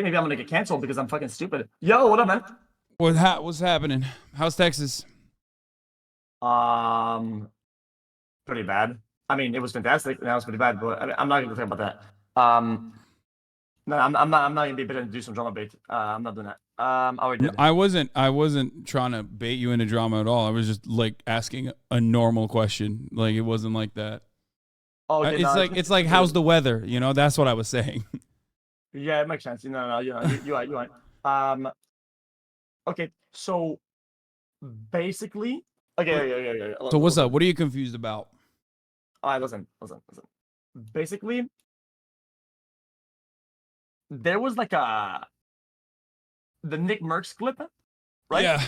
maybe I'm gonna get canceled because I'm fucking stupid. Yo, what up, man? What's happening? How's Texas? Um, Pretty bad. I mean, it was fantastic. Now it's pretty bad, but I'm not gonna talk about that. No, I'm not gonna be able to do some drama bait. I'm not doing that. I already did. I wasn't trying to bait you into drama at all. I was just like asking a normal question. Like it wasn't like that. Oh, okay, It's no, like it's like how's the weather? You know, that's what I was saying. yeah, it makes sense. No, you're right, you're right. Okay, so basically, okay, What- okay. So what's up? What are you confused about? All right, listen. Basically, there was like the Nick Merckx clip, right? Yeah.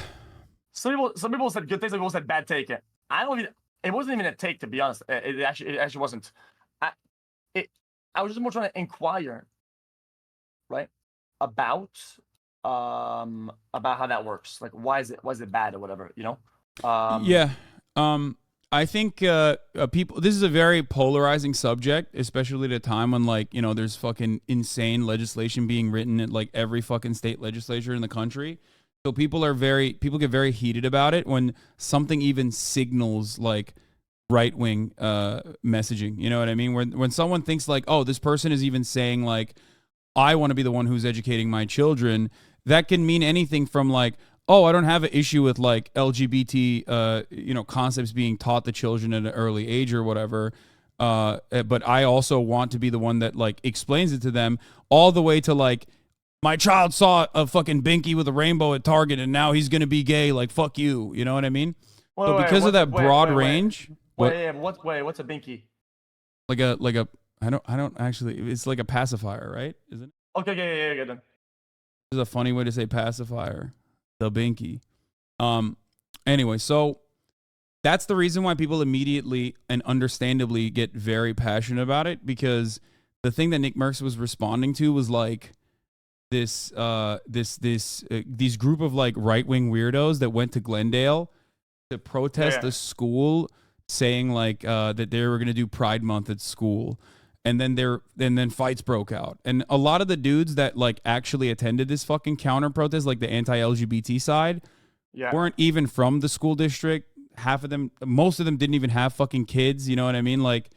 Some people said good things, some people said bad take. I don't even. It wasn't even a take, to be honest. It actually wasn't. I it. I was just more trying to inquire, right, about how that works. Like, why is it bad or whatever, you know? Yeah. I think people. This is a very polarizing subject, especially at a time when there's fucking insane legislation being written at like every fucking state legislature in the country. So people get very heated about it when something even signals like right wing messaging. You know what I mean? When someone thinks like, oh, this person is even saying like, I want to be the one who's educating my children. That can mean anything from like, oh, I don't have an issue with like LGBT, concepts being taught to children at an early age or whatever. But I also want to be the one that like explains it to them, all the way to like, my child saw a fucking binky with a rainbow at Target and now he's gonna be gay. Like fuck you. You know what I mean? So because of that broad range, What's a binky? like a I don't actually. It's like a pacifier, right? Isn't it? Okay, yeah, then. This is a funny way to say pacifier. The binky. Um. Anyway, so that's the reason why people immediately and understandably get very passionate about it, because the thing that Nick Merckx was responding to was like these group of like right wing weirdos that went to Glendale to protest the school, saying like that they were going to do Pride Month at school, and then fights broke out, and a lot of the dudes that like actually attended this fucking counter protest, like the anti-LGBT side, weren't even from the school district. Most of them didn't even have fucking kids. You know what I mean? Like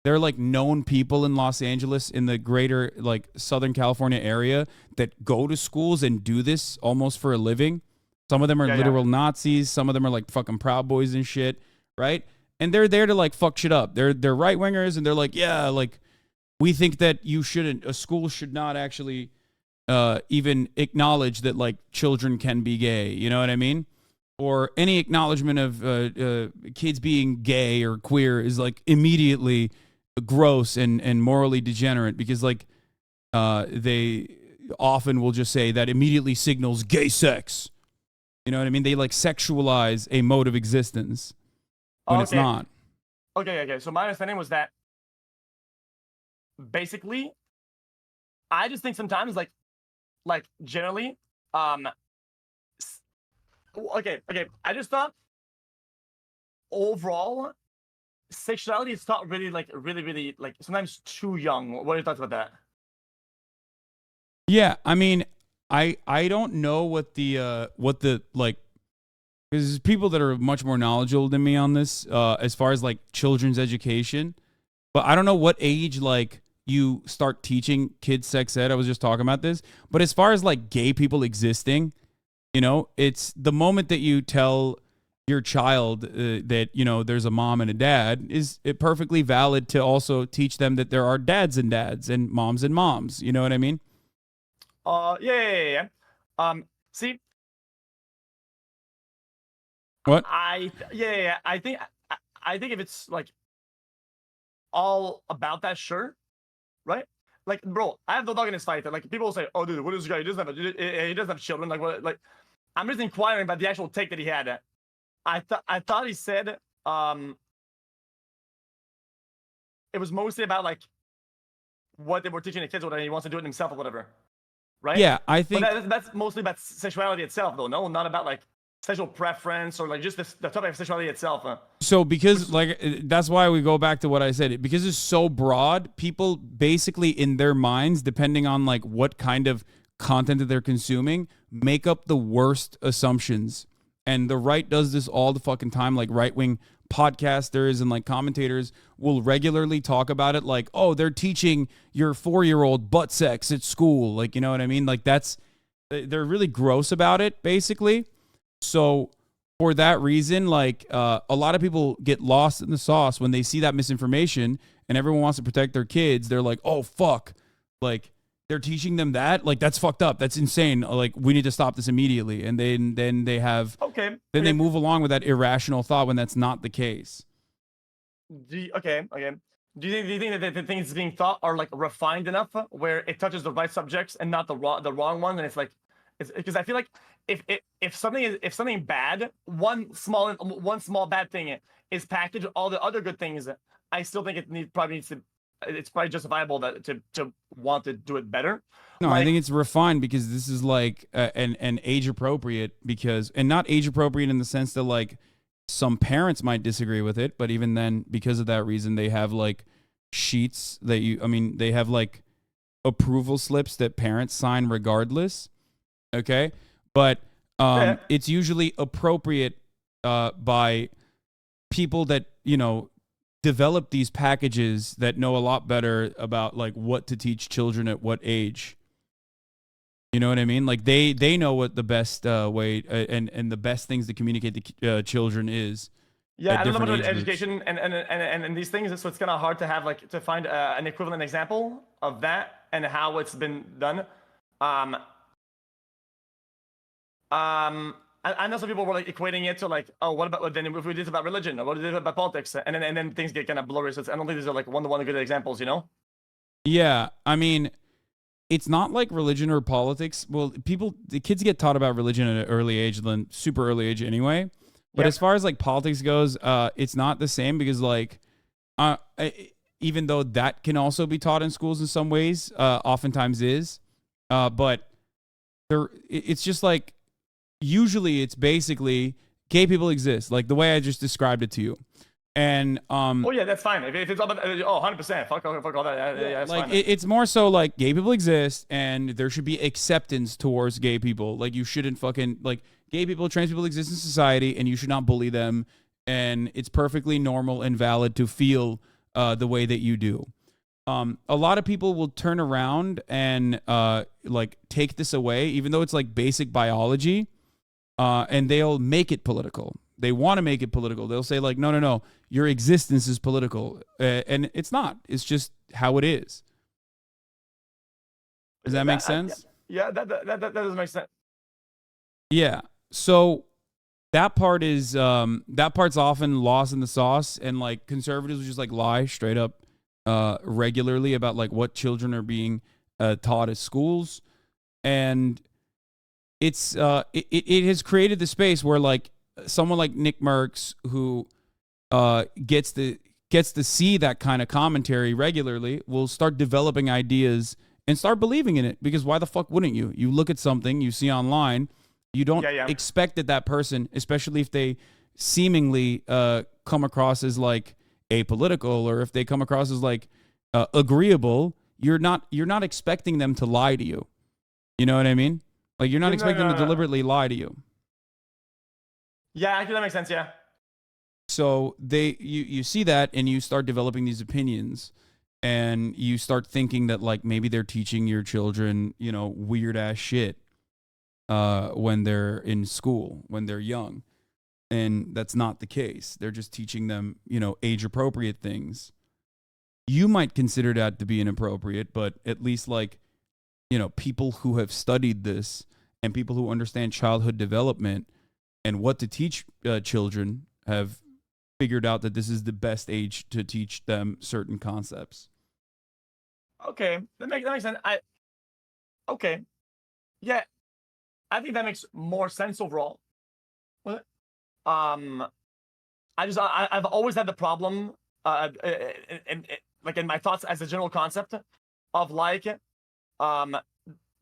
they're like known people in Los Angeles, in the greater like Southern California area, that go to schools and do this almost for a living. Some of them are literal Nazis. Some of them are like fucking Proud Boys and shit, right? And they're there to like fuck shit up. They're right wingers, and they're like, yeah, like we think that a school should not actually even acknowledge that like children can be gay. You know what I mean? Or any acknowledgement of kids being gay or queer is like immediately gross and morally degenerate, because like they often will just say that immediately signals gay sex. You know what I mean? They like sexualize a mode of existence when it's not. Okay. So my understanding was that basically, I just think sometimes like generally, okay. I just thought overall sexuality is not really like sometimes too young. What are your thoughts about that? Yeah, I mean, I don't know what the like, because there's people that are much more knowledgeable than me on this as far as like children's education, but I don't know what age like you start teaching kids sex ed. I was just talking about this, but as far as like gay people existing, it's the moment that you tell your child that there's a mom and a dad, is it perfectly valid to also teach them that there are dads and moms. You know what I mean? Yeah. See, What? Yeah. I think if it's like all about that, sure, right? Like, bro, I have no dog in this fight. Like, people say, "Oh, dude, what is this guy? He doesn't have children." Like, what? Like, I'm just inquiring about the actual take that he had. I thought he said it was mostly about like what they were teaching the kids, whether he wants to do it himself or whatever, right? Yeah, I think But that's mostly about sexuality itself, though. No, not about like sexual preference or like just the topic of sexuality itself. so, because like that's why we go back to what I said. Because it's so broad, people basically in their minds, depending on like what kind of content that they're consuming make up the worst assumptions. And the right does this all the fucking time. Like right-wing podcasters and like commentators will regularly talk about it like, oh, they're teaching your 4-year-old butt sex at school. Like, you know what I mean? Like they're really gross about it, basically. So for that reason, like a lot of people get lost in the sauce when they see that misinformation and everyone wants to protect their kids. They're like, oh, fuck. Like, they're teaching them that? Like, that's fucked up. That's insane. Like, we need to stop this immediately. And then they have... Okay. Then they move along with that irrational thought when that's not the case. Okay. Do you think that the things being taught are like refined enough where it touches the right subjects and not the wrong ones? And it's like, it's because I feel like if something bad, one small bad thing is packaged with all the other good things, I still think probably needs to. It's probably justifiable to want to do it better. No, I think it's refined because this is like an age appropriate and not age appropriate in the sense that like some parents might disagree with it, but even then, because of that reason, they have like sheets that they have like approval slips that parents sign regardless. Okay, but it's usually appropriate by people that develop these packages that know a lot better about like what to teach children at what age. You know what I mean? Like they know what the best way and the best things to communicate to children is. Yeah, I don't know about education and these things, so it's kind of hard to have like to find an equivalent example of that and how it's been done. I know some people were like equating it to like, oh, what about then if we did about religion or what did about politics, and then things get kind of blurry. So I don't think these are like one-to-one good examples, Yeah, I mean, it's not like religion or politics. Well, the kids get taught about religion at an early age, then super early age anyway. But as far as like politics goes, it's not the same because like, even though that can also be taught in schools in some ways, oftentimes is, but it's just like. Usually it's basically gay people exist, like the way I just described it to you. And oh yeah, that's fine. If it's all about 100%, fuck all that. Yeah, that's like fine. It's more so like gay people exist and there should be acceptance towards gay people. Like you shouldn't fucking like gay people, trans people exist in society and you should not bully them, and it's perfectly normal and valid to feel the way that you do. A lot of people will turn around and like take this away, even though it's like basic biology. And they'll make it political. They want to make it political. They'll say like, no, your existence is political. And it's not. It's just how it is. Does that make sense? Yeah, that does make sense. Yeah. So that part's often lost in the sauce, and like conservatives will just like lie straight up regularly about like what children are being taught at schools. And it has created the space where like someone like Nick Merckx, who gets to see that kind of commentary regularly, will start developing ideas and start believing in it, because why the fuck wouldn't you? You look at something you see online, you don't expect that person, especially if they seemingly come across as like apolitical, or if they come across as like agreeable, you're not expecting them to lie to you. You know what I mean? Like, you're not expecting them to deliberately lie to you. Yeah, actually, that makes sense, yeah. So you see that, and you start developing these opinions, and you start thinking that, like, maybe they're teaching your children, weird-ass shit when they're in school, when they're young. And that's not the case. They're just teaching them, age-appropriate things. You might consider that to be inappropriate, but at least, like, people who have studied this and people who understand childhood development and what to teach children have figured out that this is the best age to teach them certain concepts. Okay, that makes sense. Okay, yeah, I think that makes more sense overall. I've always had the problem, in my thoughts as a general concept of like,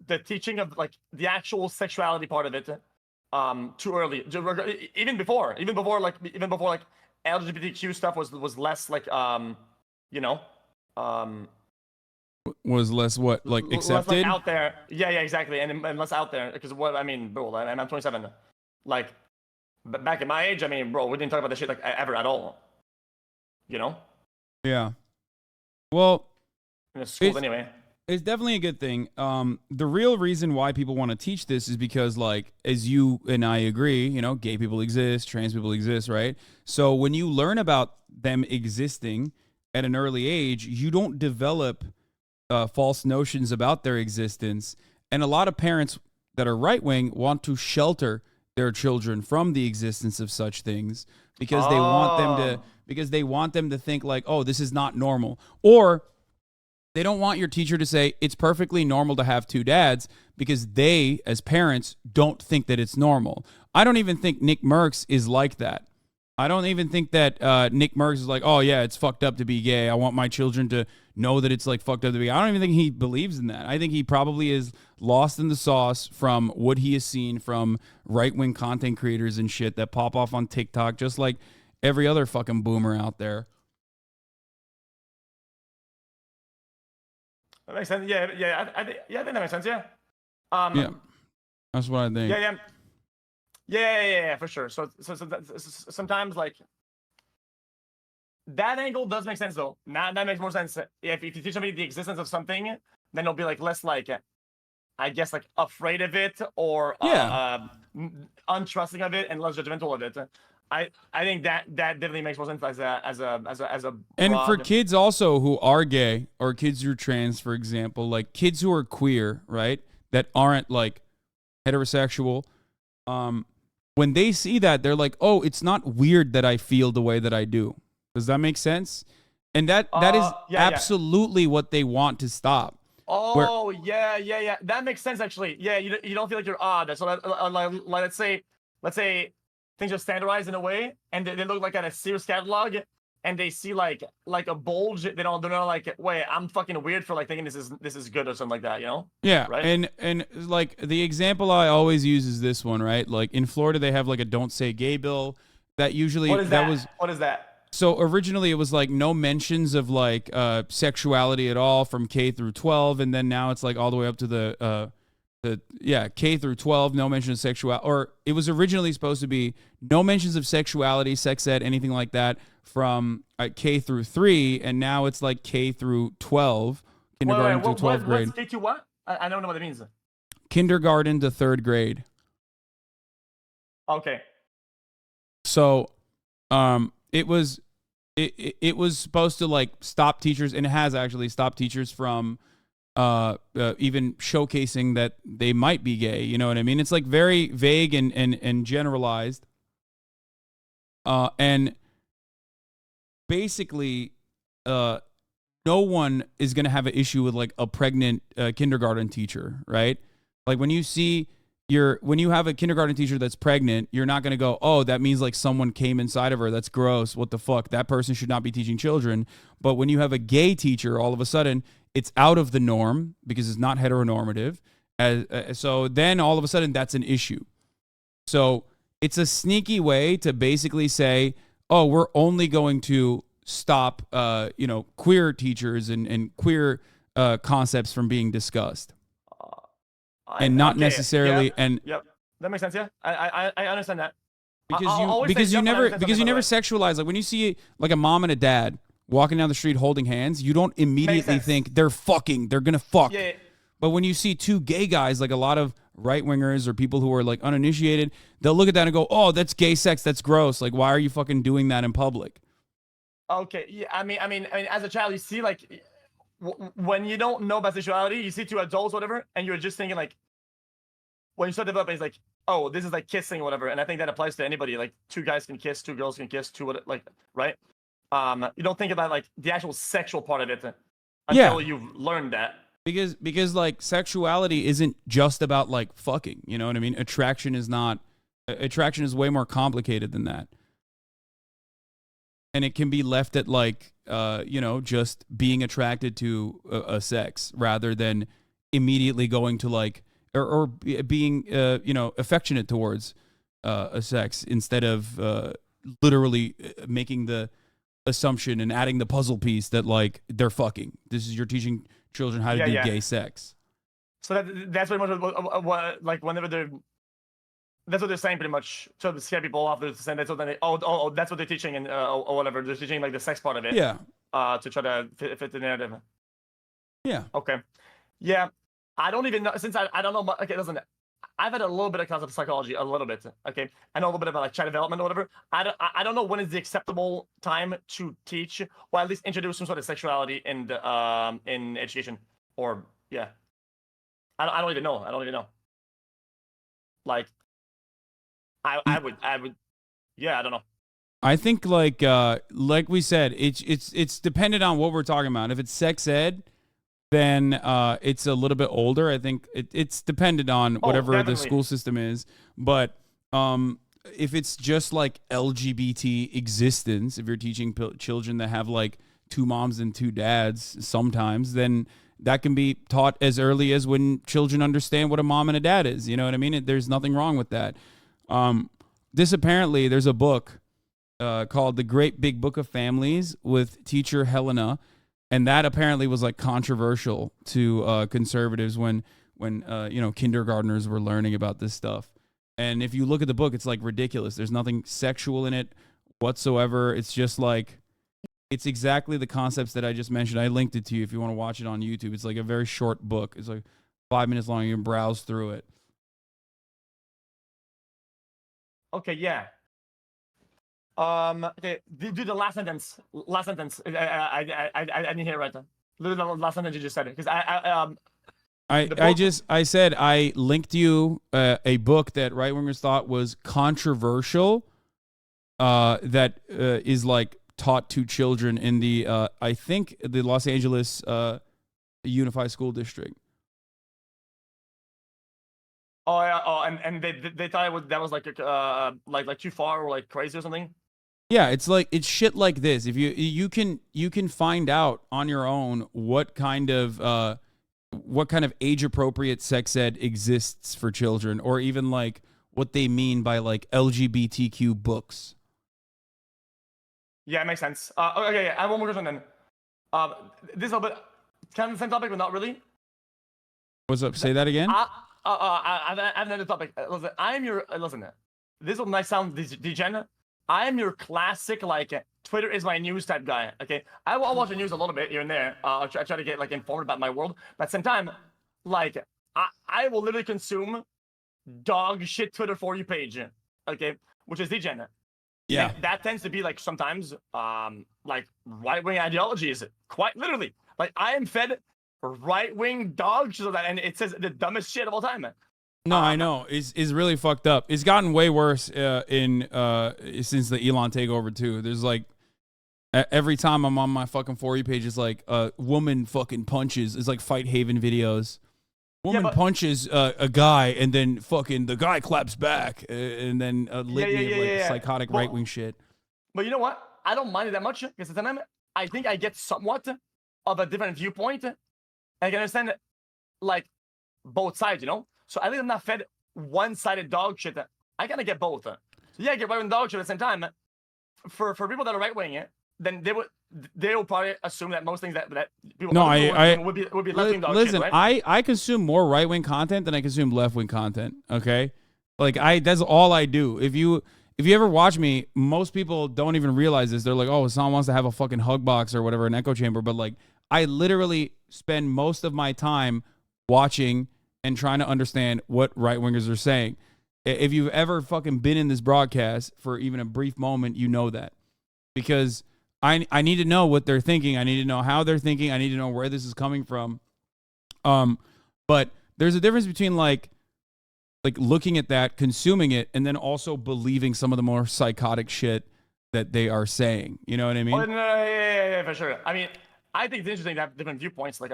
the teaching of like the actual sexuality part of it, too early. Even before LGBTQ stuff was less like, Was less what, like, less like accepted? out there. Yeah, yeah, exactly, and less out there. Because what I mean, bro, I'm 27. Like, back at my age, I mean, bro, we didn't talk about this shit like ever at all. You know, Yeah. Well, in the schools it's anyway. it's definitely a good thing. The real reason why people want to teach this is because, like, as you and I agree, you know, gay people exist, trans people exist, right? So when you learn about them existing at an early age, you don't develop false notions about their existence. And a lot of parents that are right wing want to shelter their children from the existence of such things because Oh, they want them to think like, oh, this is not normal. Or they don't want your teacher to say it's perfectly normal to have two dads because they, as parents, don't think that it's normal. I don't even think Nick Merckx is like that. I don't even think that Nick Merckx is like, oh, yeah, it's fucked up to be gay. I want my children to know that it's like fucked up to be gay. I don't even think he believes in that. I think he probably is lost in the sauce from what he has seen from right wing content creators and shit that pop off on TikTok, just like every other fucking boomer out there. that makes sense. Yeah, yeah, I think that makes sense. Yeah. Yeah, Um. that's what I think. Yeah, yeah, yeah, for sure. Sometimes like that angle does make sense though. Now that makes more sense. If you teach somebody the existence of something, then they'll be like less like, I guess, like afraid of it or Yeah. untrusting of it and less judgmental of it. I think that definitely makes more sense as a And for broad. kids also who are gay or kids who are trans, for example, like kids who are queer, right, that aren't like heterosexual, um, when they see that, they're like, oh, it's not weird that I feel the way that I do. Does that make sense? And that is Yeah, yeah. absolutely what they want to stop. Where Oh, yeah, yeah, yeah. That makes sense actually. Yeah, you don't feel like you're odd. So let's say things are standardized in a way, and they look like at a Sears catalog, and they see like a bulge. They're not like, wait, I'm fucking weird for like thinking this is good or something like that. You know? yeah, Right? and like the example I always use is this one, right? Like in Florida, they have like a "Don't Say Gay" bill that usually What is that that? was What is that? so originally it was like no mentions of like sexuality at all from K through 12, and then now it's like all the way up to the yeah, K through 12, no mention of sexuality. Or it was originally supposed to be no mentions of sexuality, sex ed, anything like that from K through 3, and now it's like K through 12, kindergarten to 12th What's grade, K2 what? I don't know what it means. kindergarten to 3rd grade. Okay. So it was supposed to like stop teachers, and it has actually stopped teachers from even showcasing that they might be gay. You know what I mean? It's like very vague and generalized. And basically, no one is going to have an issue with like a pregnant kindergarten teacher, right? Like when you have a kindergarten teacher that's pregnant, you're not going to go, oh, that means like someone came inside of her. That's gross. What the fuck? That person should not be teaching children. But when you have a gay teacher, all of a sudden it's out of the norm because it's not heteronormative. So then all of a sudden that's an issue. So it's a sneaky way to basically say, oh, we're only going to stop, queer teachers and queer concepts from being discussed. And not Okay. Yeah. necessarily and Yep. That makes sense. Yeah. I understand that. because I'll you always say because you yep when I never understand because something, you by the never way. sexualize, like when you see like a mom and a dad walking down the street holding hands, you don't Makes immediately sense. think they're gonna fuck. Yeah. But when you see two gay guys, like a lot of right wingers or people who are like uninitiated, they'll look at that and go, oh, that's gay sex, that's gross, like why are you fucking doing that in public? Okay. Yeah. As a child, you see like when you don't know about sexuality, you see two adults, whatever, and you're just thinking like when you start developing, it's like, oh, this is like kissing, or whatever. And I think that applies to anybody. Like two guys can kiss, two girls can kiss, two what like right. You don't think about like the actual sexual part of it Yeah, until you've learned that. because like sexuality isn't just about like fucking, you know what I mean? Attraction is way more complicated than that. And it can be left at like just being attracted to a sex rather than immediately going to like or being affectionate towards a sex instead of literally making the assumption and adding the puzzle piece that like they're fucking. This is you're teaching children how to do gay sex. So that's pretty much what like whenever they're that's what they're saying pretty much to scare people off. They're saying that's what they that's what they're teaching and or whatever. They're teaching like the sex part of it. Yeah. To try to fit the narrative. Yeah. Okay. Yeah. I don't even know since I don't know. Okay, listen. I've had a little bit of class of psychology, a little bit. Okay, I know a little bit about like child development or whatever. I don't know when is the acceptable time to teach or at least introduce some sort of sexuality in education or yeah. I don't even know. I don't even know. Like, I would, yeah. I don't know. I think like we said, it's dependent on what we're talking about. If it's sex ed, then it's a little bit older. I think it's dependent on whatever the school system is. But if it's just like LGBT existence, if you're teaching children that have like 2 moms and 2 dads sometimes, then that can be taught as early as when children understand what a mom and a dad is. You know what I mean? There's nothing wrong with that. There's a book called The Great Big Book of Families with teacher Helena. And that apparently was like controversial to conservatives when kindergartners were learning about this stuff. And if you look at the book, it's like ridiculous. There's nothing sexual in it whatsoever. It's just like, it's exactly the concepts that I just mentioned. I linked it to you if you want to watch it on YouTube. It's like a very short book. It's like 5 minutes long. You can browse through it. Okay, yeah. Okay, do the last sentence. Last sentence. I didn't hear it right. The last sentence you just said it because I said I linked you a book that right wingers thought was controversial. That is like taught to children in the I think the Los Angeles Unified School District. Oh yeah. Oh, and they thought that was like too far or like crazy or something. Yeah, it's shit like this. If you can find out on your own what kind of age appropriate sex ed exists for children, or even like what they mean by like LGBTQ books. Yeah, it makes sense. Okay, yeah, I have one more question then. This is a bit kind of the same topic, but not really. What's up? Say that again. I have another topic. Listen. This might sound degen. I am your classic like Twitter is my news type guy. Okay, I'll watch the news a little bit here and there. I try to get like informed about my world, but at the same time, like I will literally consume dog shit Twitter for you page. Okay, which is degen. Yeah, and that tends to be like sometimes like right wing ideologies. Quite literally, like I am fed right wing dog shit, and it says the dumbest shit of all time. No, I know. It's really fucked up. It's gotten way worse since the Elon takeover too. There's like every time I'm on my fucking For You page, it's like woman fucking punches. It's like Fight Haven videos. Woman punches a guy and then fucking the guy claps back and then a litany of like psychotic right wing shit. But you know what? I don't mind it that much because at the time I think I get somewhat of a different viewpoint. I can understand like both sides, you know. So at least I'm not fed one-sided dog shit. I kind of get both. So yeah, I get right-wing dog shit at the same time. For people that are right-wing, then they will probably assume that most things that people would be left-wing dog shit, right? I consume more right-wing content than I consume left-wing content. Okay, like that's all I do. If you ever watch me, most people don't even realize this. They're like, oh, someone wants to have a fucking hug box or whatever, an echo chamber. But like, I literally spend most of my time watching and trying to understand what right-wingers are saying. If you've ever fucking been in this broadcast for even a brief moment, you know that. Because I need to know what they're thinking. I need to know how they're thinking. I need to know where this is coming from. But there's a difference between like looking at that, consuming it, and then also believing some of the more psychotic shit that they are saying. You know what I mean? Oh, no, yeah, for sure. I mean, I think it's interesting to have different viewpoints. Like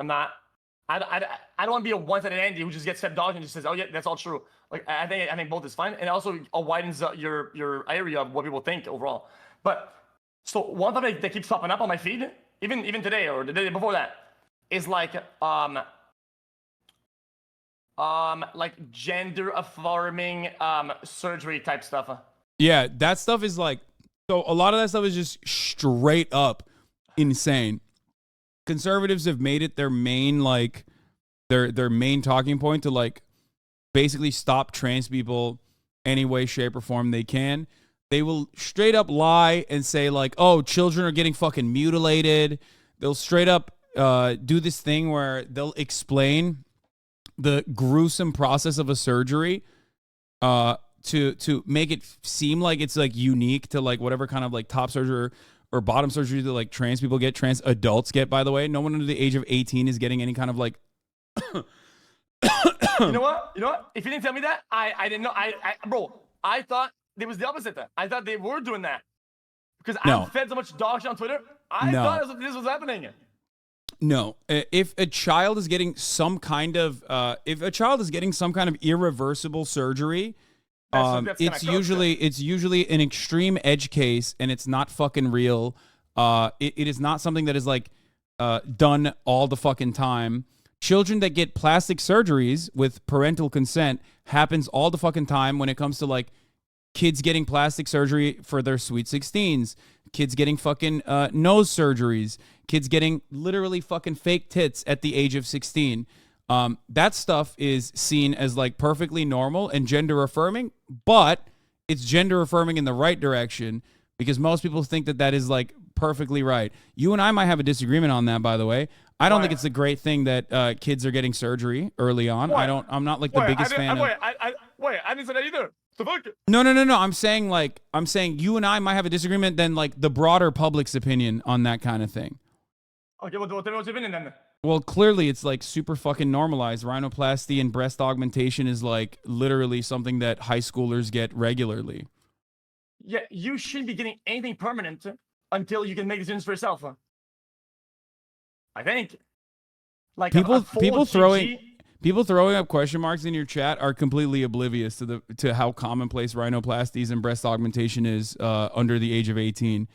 I don't want to be a one-sided Andy who just gets fed dog and just says, "Oh yeah, that's all true." Like I think both is fine, and it also widens your area of what people think overall. But so one topic that keeps popping up on my feed, even today or the day before that, is like gender affirming surgery type stuff. Yeah, that stuff is like, so a lot of that stuff is just straight up insane. conservatives have made it their main like their main talking point to like basically stop trans people any way, shape, or form they can. They will straight up lie and say like, oh, children are getting fucking mutilated. They'll straight up do this thing where they'll explain the gruesome process of a surgery to make it seem like it's like unique to like whatever kind of like top surgery or bottom surgery that like trans people get, trans adults get, by the way. No one under the age of 18 is getting any kind of like You know what? If you didn't tell me that, I didn't know. Bro, I thought it was the opposite. I thought they were doing that because I've fed so much dog shit on Twitter. I thought this was happening. No, if a child is getting some kind of irreversible surgery, it's usually an extreme edge case, and it's not fucking real. It is not something that is like done all the fucking time. Children that get plastic surgeries with parental consent happens all the fucking time when it comes to like kids getting plastic surgery for their sweet 16s, kids getting fucking nose surgeries, kids getting literally fucking fake tits at the age of 16. That stuff is seen as like perfectly normal and gender affirming, but it's gender affirming in the right direction because most people think that that is like perfectly right. You and I might have a disagreement on that, by the way. I don't think it's a great thing that kids are getting surgery early on. I'm not like the biggest fan of. I didn't say that either. The fuck? No. I'm saying you and I might have a disagreement than like the broader public's opinion on that kind of thing. Okay, well, tell me what's your opinion then. Well, clearly it's like super fucking normalized. Rhinoplasty and breast augmentation is like literally something that high schoolers get regularly. Yeah, you shouldn't be getting anything permanent until you can make decisions for yourself. I think. Like people throwing up question marks in your chat are completely oblivious to how commonplace rhinoplasties and breast augmentation is under the age of 18.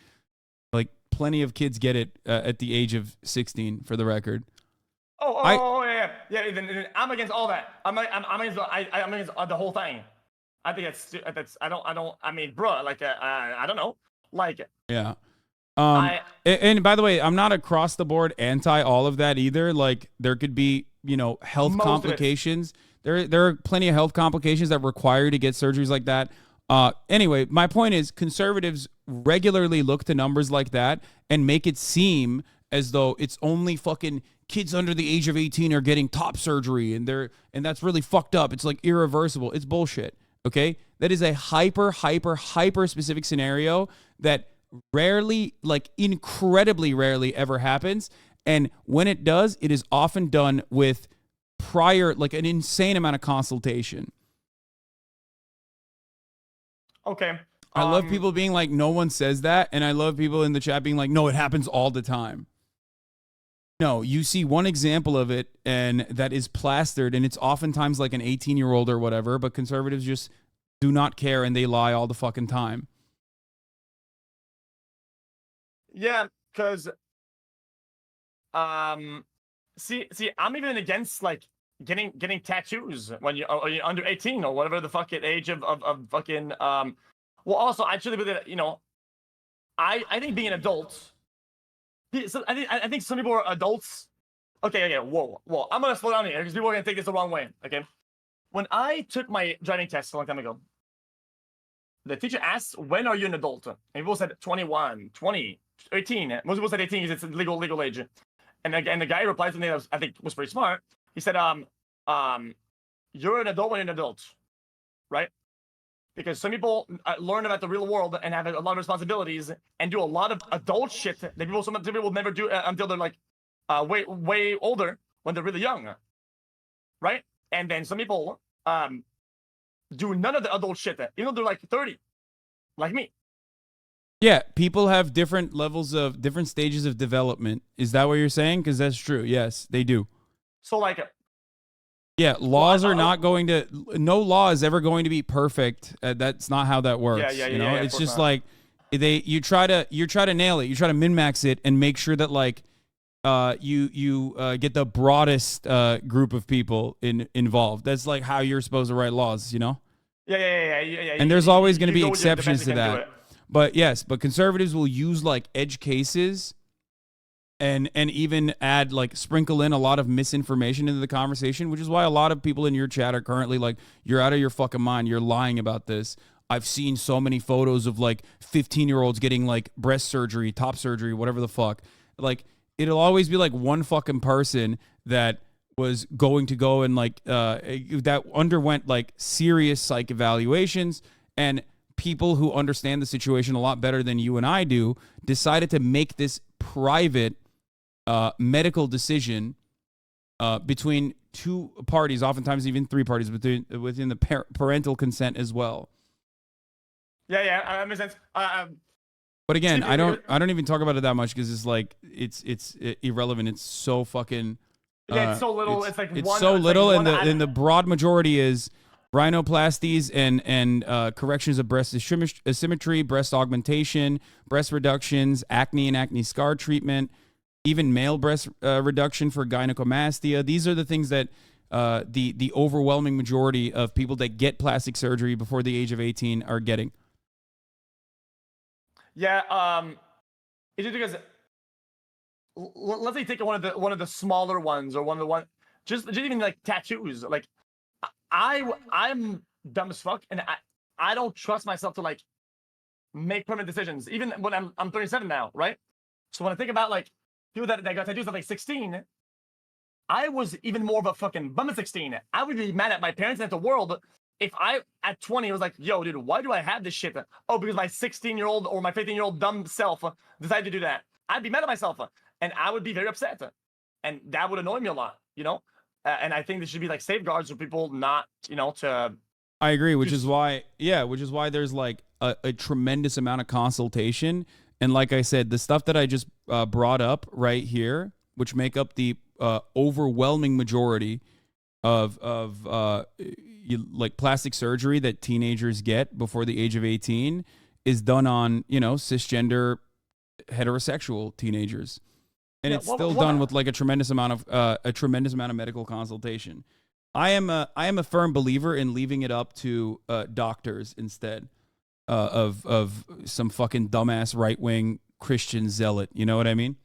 Like plenty of kids get it at the age of 16, for the record. Yeah. Then I'm against all that. I'm against the whole thing. I think that's I mean, bro, like I don't know, like yeah. And by the way, I'm not across the board anti all of that either. Like there could be, health complications. There are plenty of health complications that require you to get surgeries like that. Anyway, my point is conservatives regularly look to numbers like that and make it seem as though it's only fucking kids under the age of 18 are getting top surgery and that's really fucked up. It's like irreversible. It's bullshit. Okay? That is a hyper specific scenario that rarely, like incredibly rarely ever happens. And when it does, it is often done with prior, like an insane amount of consultation. Okay. I love people being like, no one says that. And I love people in the chat being like, no, it happens all the time. No, you see one example of it and that is plastered and it's oftentimes like an 18-year-old or whatever, but conservatives just do not care and they lie all the fucking time. Yeah, because see, I'm even against like getting tattoos when you're under 18 or whatever the fucking age of fucking well, also I truly believe that I think being an adult. So I think some people are adults. Okay, whoa. I'm gonna slow down here because people are gonna take this the wrong way. Okay, when I took my driving test a long time ago, the teacher asked, "When are you an adult?" And people said 21, 20, 18. Most people said 18 because it's legal age. And the guy replied to me that I think was pretty smart. He said, "You're an adult when you're an adult, right?" Because some people learn about the real world and have a lot of responsibilities and do a lot of adult shit that some people will never do until they're like way older when they're really young, right? And then some people do none of the adult shit, even though they're like 30, like me. Yeah, people have different levels of different stages of development. Is that what you're saying? Because that's true. Yes, they do. So like. Yeah, laws are not going to. No law is ever going to be perfect. That's not how that works. Yeah, it's just not. Like you try to nail it. You try to min-max it and make sure that like you get the broadest group of people involved. That's like how you're supposed to write laws. Yeah. And there's always going to be exceptions to that. But yes, conservatives will use like edge cases and even add like sprinkle in a lot of misinformation into the conversation, which is why a lot of people in your chat are currently like, you're out of your fucking mind, you're lying about this. I've seen so many photos of like 15-year-olds getting like breast surgery, top surgery, whatever the fuck. Like, it'll always be like one fucking person that was going to go and like that underwent like serious psych evaluations, and people who understand the situation a lot better than you and I do decided to make this private medical decision between two parties, oftentimes even three parties, within the parental consent as well. Yeah, that makes sense. But again, I don't even talk about it that much because it's like it's irrelevant. It's so fucking it's so little. It's so little, and the broad majority is rhinoplasties and corrections of breast asymmetry, breast augmentation, breast reductions, acne and acne scar treatment, even male breast reduction for gynecomastia. These are the things that the overwhelming majority of people that get plastic surgery before the age of 18 are getting. Yeah, it's just because let's say take one of the smaller ones, or just even like tattoos. Like I'm dumb as fuck, and I don't trust myself to like make permanent decisions. Even when I'm 37 now, right? So when I think about like people that got tattoos at like 16, I was even more of a fucking bum at 16. I would be mad at my parents and at the world if I, at 20, was like, yo, dude, why do I have this shit? Oh, because my 16-year-old or my 15-year-old dumb self decided to do that. I'd be mad at myself, and I would be very upset. And that would annoy me a lot, you know? And I think there should be like safeguards for people not, you know, to... I agree, which is why there's like a tremendous amount of consultation. And like I said, the stuff that I just brought up right here, which make up the overwhelming majority of like plastic surgery that teenagers get before the age of 18, is done on, you know, cisgender heterosexual teenagers, and it's still done with like a tremendous amount of medical consultation. I am a firm believer in leaving it up to doctors instead of some fucking dumbass right-wing Christian zealot. You know what I mean?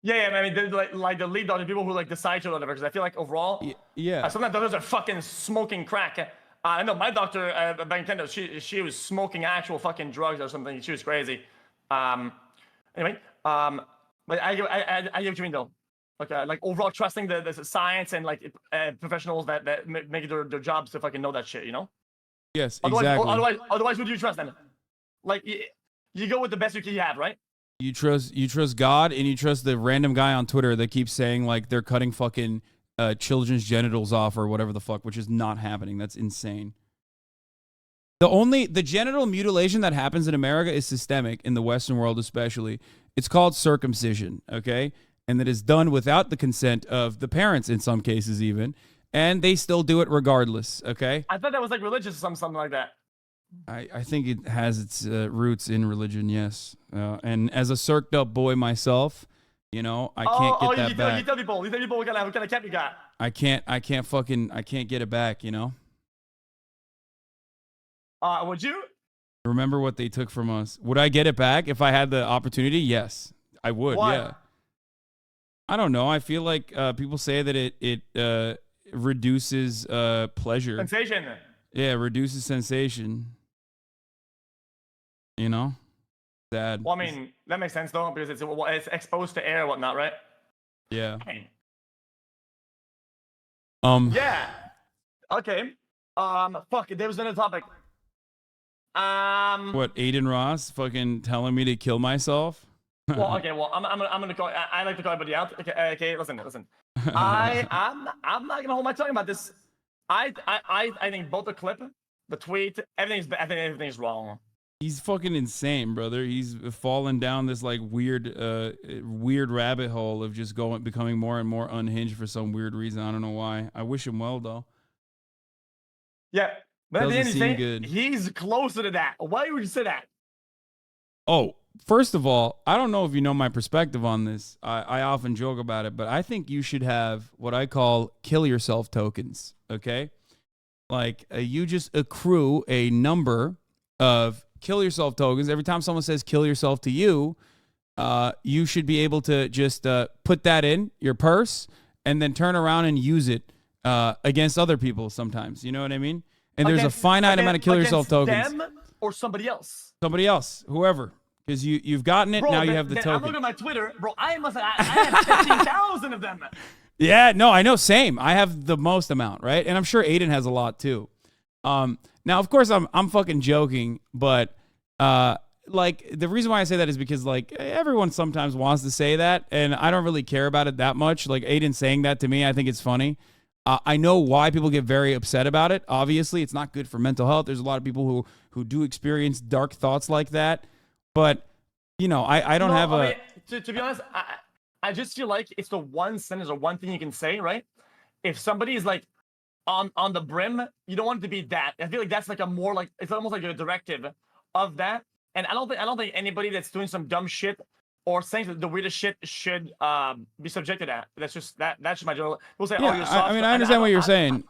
Yeah, I mean, like the lead doctor, people who like decide to or whatever. Because I feel like overall, sometimes doctors are fucking smoking crack. I know my doctor back in Canada, she was smoking actual fucking drugs or something. She was crazy. Anyway, but I get what you mean though. Like overall trusting the science and like professionals that make their jobs to fucking know that shit. You know? Yes, exactly. Otherwise, who do you trust then? Like you go with the best you can have, right? You trust God, and you trust the random guy on Twitter that keeps saying like they're cutting fucking children's genitals off or whatever the fuck, which is not happening. That's insane. The genital mutilation that happens in America is systemic, in the Western world especially. It's called circumcision, okay? And that is done without the consent of the parents in some cases even, and they still do it regardless, okay? I thought that was like religious or something like that. I think it has its roots in religion, yes. And as a circed up boy myself, you know, I can't get that back. You tell people what kind of cap you got. I can't get it back, you know? Would you? Remember what they took from us. Would I get it back if I had the opportunity? Yes, I would. Why? Yeah. I don't know. I feel like people say that it reduces pleasure. Sensation. Yeah, reduces sensation. You know? Sad. Well, I mean, that makes sense though, because it's exposed to air and whatnot, right? Yeah. Hey. Yeah. Okay. Fuck. There was another topic. What? Aiden Ross fucking telling me to kill myself? Well, okay. Well, I'm gonna call. I like to call everybody out. Okay. Listen. I'm not gonna hold my tongue about this. I think both the clip, the tweet, everything's wrong. He's fucking insane, brother. He's fallen down this like weird rabbit hole of just becoming more and more unhinged for some weird reason. I don't know why. I wish him well though. Yeah, but at the end of the day, good. He's closer to that. Why would you say that? Oh, first of all, I don't know if you know my perspective on this. I often joke about it, but I think you should have what I call kill yourself tokens. Okay, like you just accrue a number of kill yourself tokens. Every time someone says kill yourself to you, you should be able to just put that in your purse and then turn around and use it against other people sometimes. You know what I mean? And there's a finite amount of kill yourself tokens. Them or somebody else. Somebody else, whoever. Because you've gotten it, bro, now you have the token. I'm looking at my Twitter, bro. I have 15,000 of them. Yeah, no, I know. Same. I have the most amount, right? And I'm sure Aiden has a lot too. Now, of course, I'm fucking joking, but like the reason why I say that is because like everyone sometimes wants to say that, and I don't really care about it that much. Like Aiden saying that to me, I think it's funny. I know why people get very upset about it. Obviously, it's not good for mental health. There's a lot of people who do experience dark thoughts like that. But, you know, I don't have a... To be honest, I just feel like it's the one sentence or one thing you can say, right? If somebody is like on the brim, you don't want it to be that. I feel like that's like a more like, it's almost like a directive of that. And I don't think anybody that's doing some dumb shit or saying the weirdest shit should be subject to that. That's just my general. We'll say, yeah, oh, you're soft. I mean, I understand what you're saying.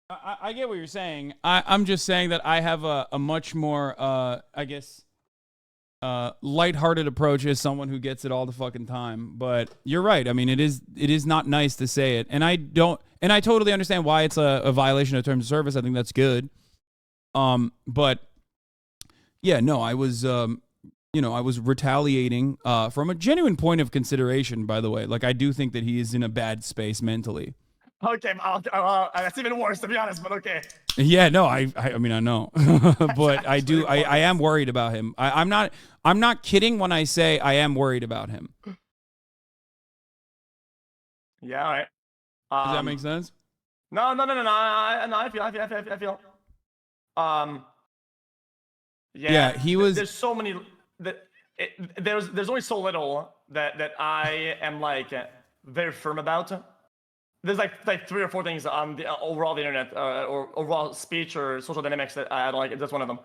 I get what you're saying. I'm just saying that I have a much more, I guess, lighthearted approach as someone who gets it all the fucking time. But you're right. I mean, it is not nice to say it, and I totally understand why it's a violation of terms of service. I think that's good. But yeah, no, I was I was retaliating from a genuine point of consideration, by the way. Like, I do think that he is in a bad space mentally. Okay, that's even worse, to be honest, but okay. Yeah, no, I mean, I know. But I am worried about him. I'm not kidding when I say I am worried about him. Yeah, all right. Does that make sense? No, I feel. Yeah, he was... There's so many... There's only so little that I am like very firm about. There's like 3 or 4 things on the overall the internet or overall speech or social dynamics that I don't like. That's one of them.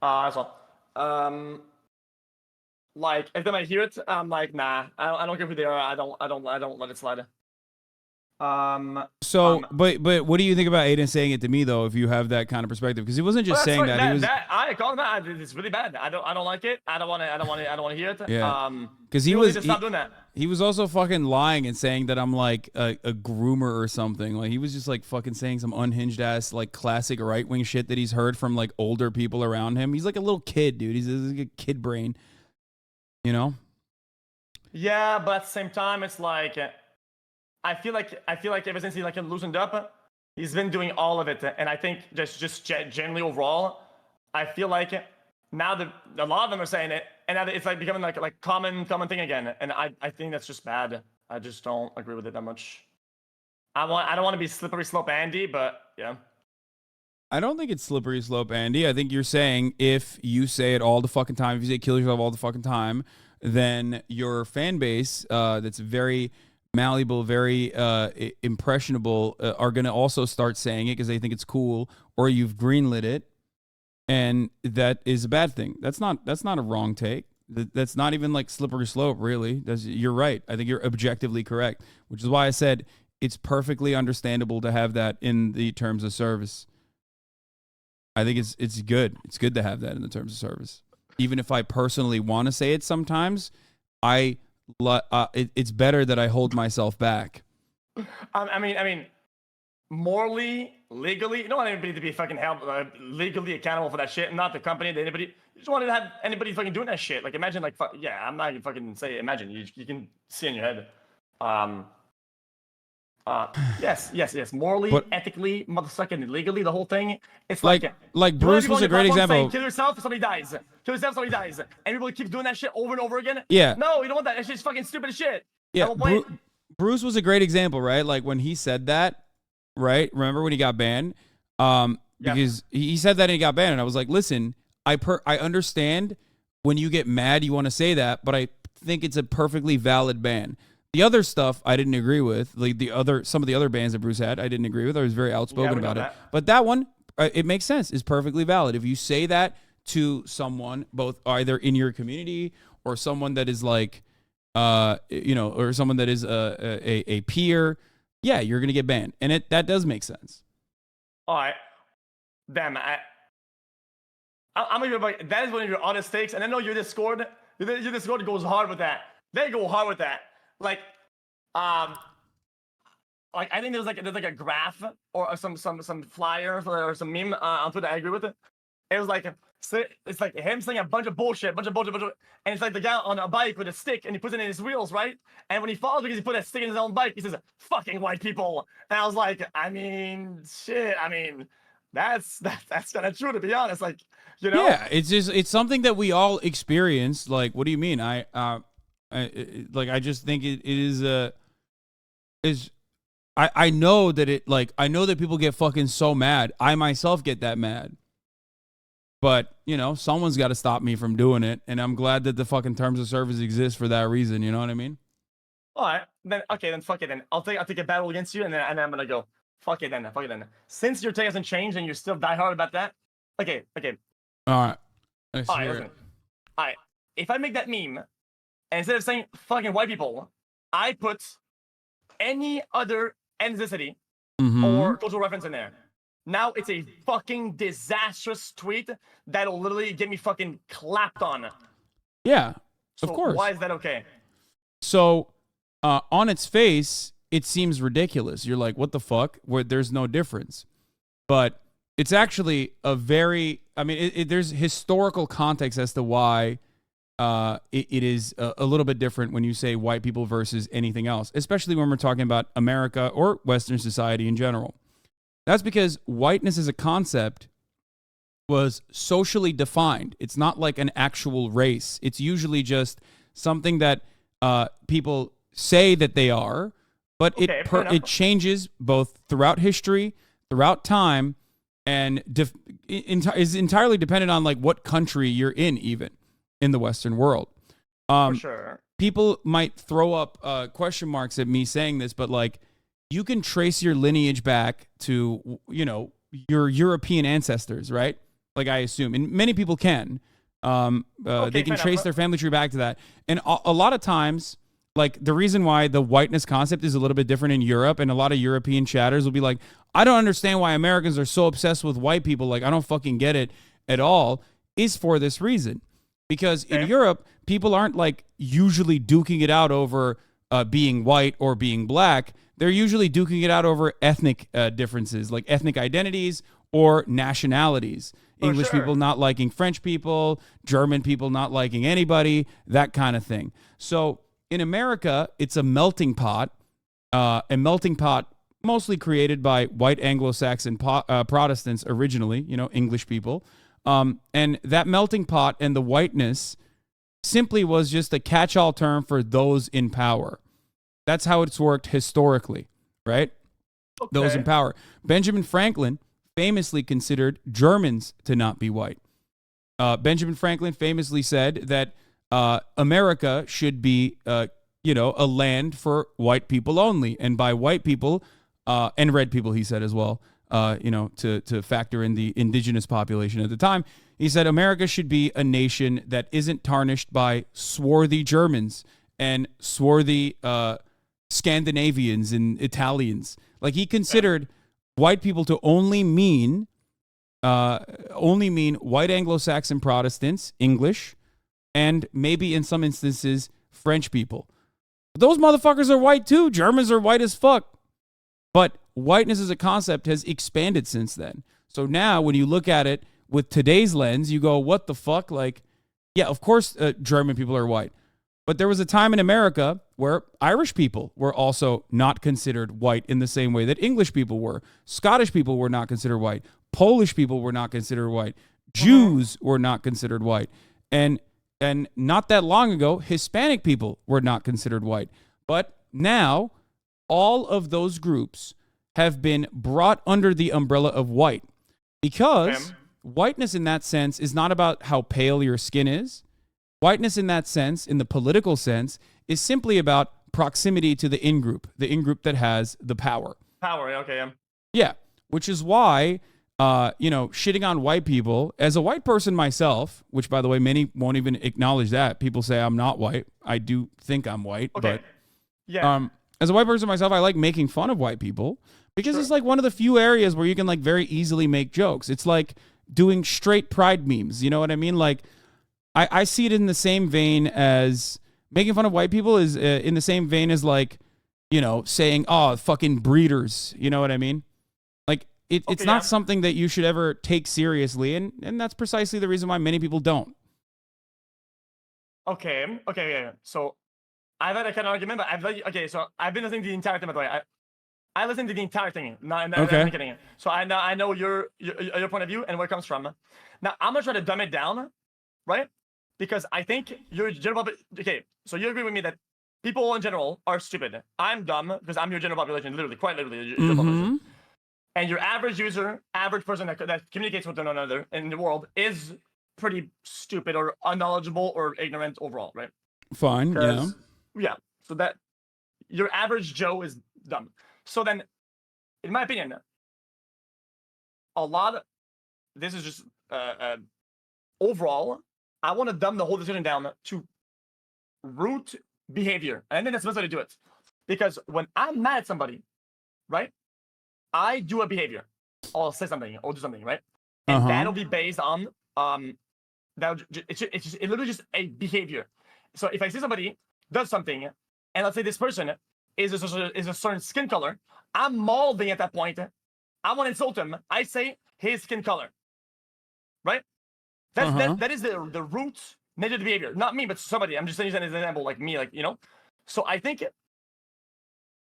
That's all. Like if I hear it, I'm like, nah, I don't care who they are. I don't let it slide. So, but what do you think about Aiden saying it to me though? If you have that kind of perspective, because he wasn't just saying that. He was. I call him that. It's really bad. I don't like it. I don't want to hear it. Yeah. Because he was. Stop doing that. He was also fucking lying and saying that I'm like a groomer or something. Like he was just like fucking saying some unhinged ass like classic right wing shit that he's heard from like older people around him. He's like a little kid, dude. He's like a kid brain. You know. Yeah, but at the same time, it's like. I feel like ever since he like loosened up, he's been doing all of it, and I think just generally overall, I feel like now that a lot of them are saying it, and now it's like becoming like common thing again, and I think that's just bad. I just don't agree with it that much. I don't want to be slippery slope Andy, but yeah. I don't think it's slippery slope Andy. I think you're saying if you say it all the fucking time, if you say kill yourself all the fucking time, then your fan base that's very malleable, very impressionable, are going to also start saying it because they think it's cool, or you've greenlit it, and that is a bad thing. That's not a wrong take. That's not even like slippery slope, really. You're right. I think you're objectively correct, which is why I said it's perfectly understandable to have that in the terms of service. I think it's good. It's good to have that in the terms of service. Even if I personally want to say it sometimes, it's better that I hold myself back. I mean, morally, legally, you don't want anybody to be fucking held legally accountable for that shit. Not the company, anybody. You just want to have anybody fucking doing that shit. Like imagine, like yeah, I'm not even fucking say. Imagine you can see in your head. Yes. Morally, but, ethically, motherfucking legally, the whole thing. It's like Bruce was a great example. Saying, kill yourself, somebody dies. Kill yourself, somebody dies. And people keep doing that shit over and over again. Yeah. No, you don't want that. That shit's fucking stupid as shit. Yeah. Bruce was a great example, right? Like when he said that, right? Remember when he got banned? Because he said that and he got banned, and I was like, listen, I understand when you get mad, you want to say that, but I think it's a perfectly valid ban. The other stuff I didn't agree with, like some of the other bans that Bruce had, I didn't agree with. I was very outspoken about it. But that one, it makes sense. It's perfectly valid. If you say that to someone, both either in your community or someone that is like, or someone that is a peer, yeah, you're gonna get banned, and that does make sense. All right, damn, I'm gonna be like, that is one of your honest takes, and I know your Discord Your Discord goes hard with that. They go hard with that. Like, um, like I think there's like a graph or some flyer or some meme on Twitter. I agree with it. It was like it's like him saying a bunch of bullshit, and it's like the guy on a bike with a stick, and he puts it in his wheels, right? And when he falls because he put a stick in his own bike, he says, "Fucking white people." And I was like, I mean, shit. I mean, that's kind of true, to be honest. Like, you know? Yeah, it's something that we all experience. Like, what do you mean? I just think it is I know that I know that people get fucking so mad. I myself get that mad. But, you know, someone's got to stop me from doing it, and I'm glad that the fucking terms of service exist for that reason, you know what I mean? All right. Then fuck it then. I'll take a battle against you, and then I'm gonna go. Fuck it then. Since your take hasn't changed and you're still diehard about that, okay. All right. All right. If I make that meme, and instead of saying fucking white people, I put any other ethnicity or cultural reference in there. Now it's a fucking disastrous tweet that'll literally get me fucking clapped on. Yeah, of course. Why is that okay? So, on its face, it seems ridiculous. You're like, what the fuck? Where there's no difference. But it's actually a very, I mean, there's historical context as to why it is a little bit different when you say white people versus anything else, especially when we're talking about America or Western society in general. That's because whiteness as a concept was socially defined. It's not like an actual race. It's usually just something that people say that they are, but it changes both throughout history, throughout time, and is entirely dependent on like what country you're in, even in the Western world. For sure. People might throw up question marks at me saying this, but like, you can trace your lineage back to, you know, your European ancestors, right? Like I assume, and many people can. They can trace their family tree back to that. And a lot of times, like the reason why the whiteness concept is a little bit different in Europe, and a lot of European chatters will be like, I don't understand why Americans are so obsessed with white people. Like, I don't fucking get it at all, is for this reason. Because in Europe, people aren't like usually duking it out over being white or being black. They're usually duking it out over ethnic differences, like ethnic identities or nationalities. English people not liking French people, German people not liking anybody, that kind of thing. So in America, it's a melting pot mostly created by white Anglo-Saxon Protestants originally, you know, English people. And that melting pot and the whiteness simply was just a catch-all term for those in power. That's how it's worked historically, right? Okay. Those in power. Benjamin Franklin famously considered Germans to not be white. Benjamin Franklin famously said that America should be, a land for white people only. And by white people, and red people, he said as well, to factor in the indigenous population at the time. He said America should be a nation that isn't tarnished by swarthy Germans and swarthy Scandinavians and Italians. Like he considered white people to only mean white Anglo-Saxon Protestants, English, and maybe in some instances French people. But those motherfuckers are white too. Germans are white as fuck. But whiteness as a concept has expanded since then. So now when you look at it with today's lens, you go, what the fuck? Like, yeah, of course German people are white. But there was a time in America where Irish people were also not considered white in the same way that English people were. Scottish people were not considered white. Polish people were not considered white. Jews were not considered white. And not that long ago, Hispanic people were not considered white. But now all of those groups have been brought under the umbrella of white, because whiteness in that sense is not about how pale your skin is. Whiteness in that sense, in the political sense, is simply about proximity to the in-group that has the power. Yeah, which is why, shitting on white people, as a white person myself, which by the way, many won't even acknowledge that. People say I'm not white. I do think I'm white, but as a white person myself, I like making fun of white people because it's like one of the few areas where you can like very easily make jokes. It's like doing straight pride memes. You know what I mean? Like, I see it in the same vein as making fun of white people is in the same vein as like, you know, saying, oh, fucking breeders. You know what I mean? Like it's not something that you should ever take seriously. And that's precisely the reason why many people don't. Okay. So I've had a kind of argument, but so I've been listening to the entire thing, by the way. I listened to the entire thing. Not kidding. So I know your point of view and where it comes from. Now I'm gonna try to dumb it down, right? Because I think your general okay. So you agree with me that people in general are stupid. I'm dumb because I'm your general population, literally, quite literally, your general population. And your average user, average person that communicates with one another in the world is pretty stupid or unknowledgeable or ignorant overall, right? Fine. Yeah. Yeah. So that your average Joe is dumb. So then, in my opinion, this is just overall, I want to dumb the whole decision down to root behavior. And I think that's the best way to do it. Because when I'm mad at somebody, right, I do a behavior. I'll say something or do something, right? And that'll be based on, it's literally just a behavior. So if I see somebody does something, and let's say this person is a certain skin color, I'm molding at that point. I want to insult him. I say his skin color, right? That is the root negative behavior. Not me, but somebody. I'm just saying that as an example, like me, like, you know. So I think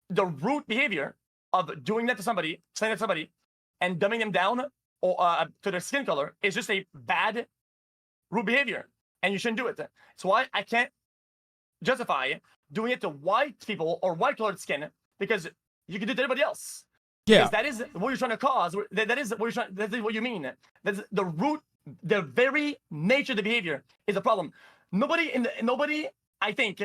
the root behavior of doing that to somebody, saying that to somebody, and dumbing them down or to their skin color is just a bad root behavior, and you shouldn't do it. So I can't justify doing it to white people or white colored skin because you can do it to everybody else. Yeah, because that is what you're trying to cause. That is what you're trying. That is what you mean. That's the root. The very nature of the behavior is a problem. Nobody, I think,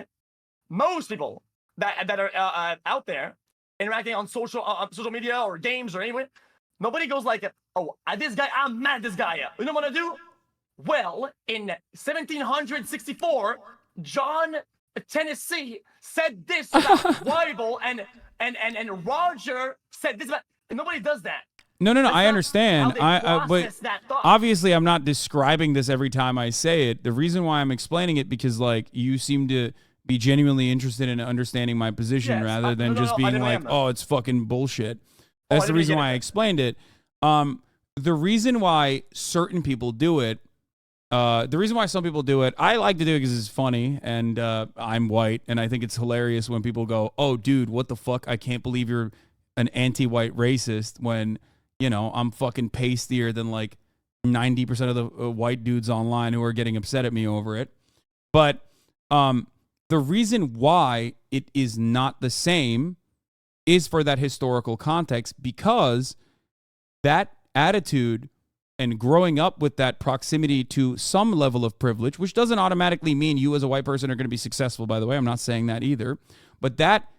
most people that are out there interacting on social media or games or anywhere, nobody goes like, oh, this guy, I'm mad at this guy. You know what I do? Well, in 1764, John Tennessee said this about Bible, and Roger said this about. And nobody does that. No. I understand. But obviously, I'm not describing this every time I say it. The reason why I'm explaining it because, like, you seem to be genuinely interested in understanding my position rather than just being like, "Oh, it's fucking bullshit." That's the reason why I explained it. The reason why certain people do it. The reason why some people do it, I like to do it because it's funny, and I'm white, and I think it's hilarious when people go, "Oh, dude, what the fuck? I can't believe you're an anti-white racist." When, you know, I'm fucking pastier than like 90% of the white dudes online who are getting upset at me over it. But the reason why it is not the same is for that historical context, because that attitude and growing up with that proximity to some level of privilege, which doesn't automatically mean you as a white person are going to be successful, by the way. I'm not saying that either. But that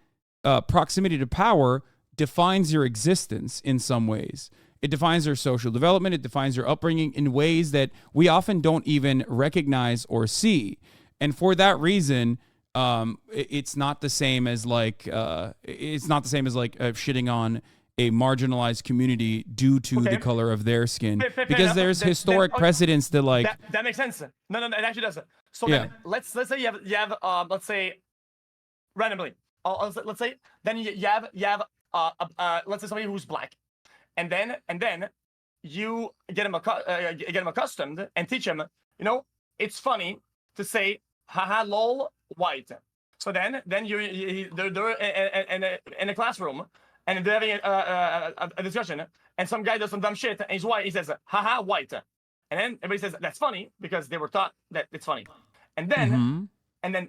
proximity to power defines your existence in some ways. It defines your social development. It defines your upbringing in ways that we often don't even recognize or see. And for that reason, it's not the same as like shitting on a marginalized community due to the color of their skin, because there's historic precedents that like that makes sense. No, it actually doesn't. So then let's say you have let's say randomly, let's say then you have let's say somebody who's black, and then you get him accustomed and teach him, you know, it's funny to say haha lol white. So then they're in a classroom and they're having a discussion, and some guy does some dumb shit and he's white. He says haha white, and then everybody says that's funny because they were taught that it's funny. And then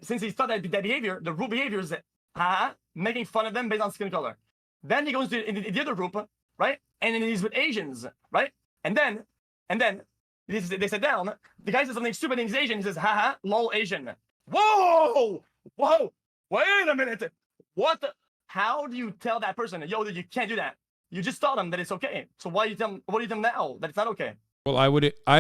since he's taught that behavior, the root behavior is haha making fun of them based on skin color. Then he goes to the other group, right? And then he's with Asians, right? And then they sit down. The guy says something stupid and he's Asian. He says, haha, lol, Asian. Whoa! Wait a minute. What the? How do you tell that person, yo, that you can't do that? You just taught them that it's okay. So what do you tell them now that it's not okay? Well, I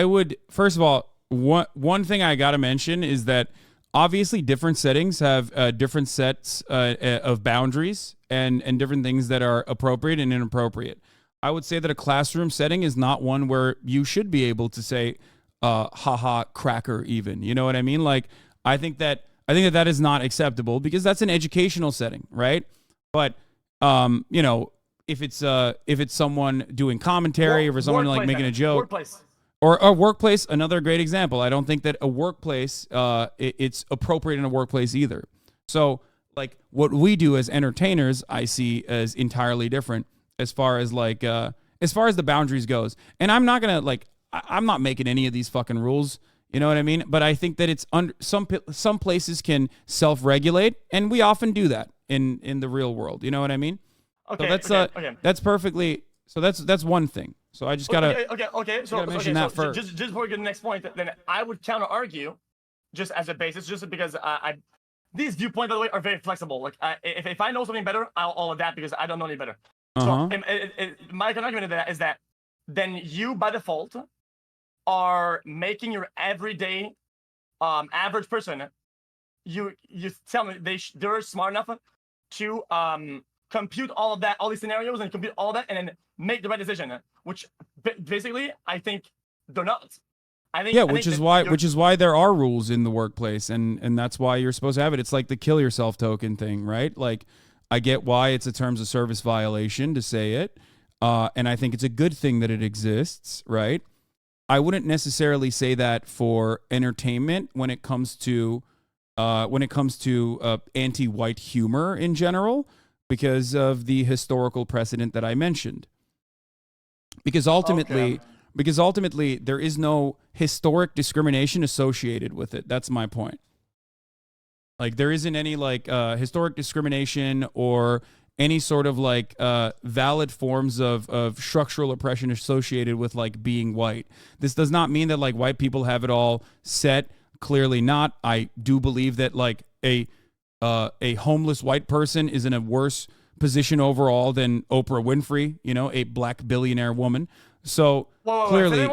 would first of all, one thing I got to mention is that obviously different settings have different sets of boundaries and different things that are appropriate and inappropriate. I would say that a classroom setting is not one where you should be able to say, haha cracker even. You know what I mean? Like I think that that is not acceptable because that's an educational setting, right? But you know, if it's someone doing commentary or someone like making a joke, workplace. or a workplace, another great example. I don't think that a workplace it's appropriate in a workplace either. So like what we do as entertainers, I see as entirely different as far as like as far as the boundaries goes. And I'm not gonna like I'm not making any of these fucking rules. You know what I mean? But I think that it's under some places can self-regulate, and we often do that in the real world. You know what I mean? Okay, So that's okay. that's perfectly. So that's one thing. So I just gotta okay. So mention that first. Just before we get to the next point, then I would counter argue, just as a basis, just because I these viewpoints, by the way, are very flexible. Like if I know something better, I'll adapt because I don't know any better. So my argument is that then you by default are making your everyday average person. You tell me they're smart enough to compute all of that, all these scenarios, and compute all of that, and then make the right decision. Which basically, I think they're not. Which is why there are rules in the workplace, and that's why you're supposed to have it. It's like the kill yourself token thing, right? Like, I get why it's a terms of service violation to say it, and I think it's a good thing that it exists, right? I wouldn't necessarily say that for entertainment when it comes to anti-white humor in general, because of the historical precedent that I mentioned. Because ultimately there is no historic discrimination associated with it. That's my point. Like there isn't any like historic discrimination or any sort of like valid forms of structural oppression associated with like being white. This does not mean that like white people have it all set. Clearly not. I do believe that like a homeless white person is in a worse position overall than Oprah Winfrey, you know, a black billionaire woman. So clearly,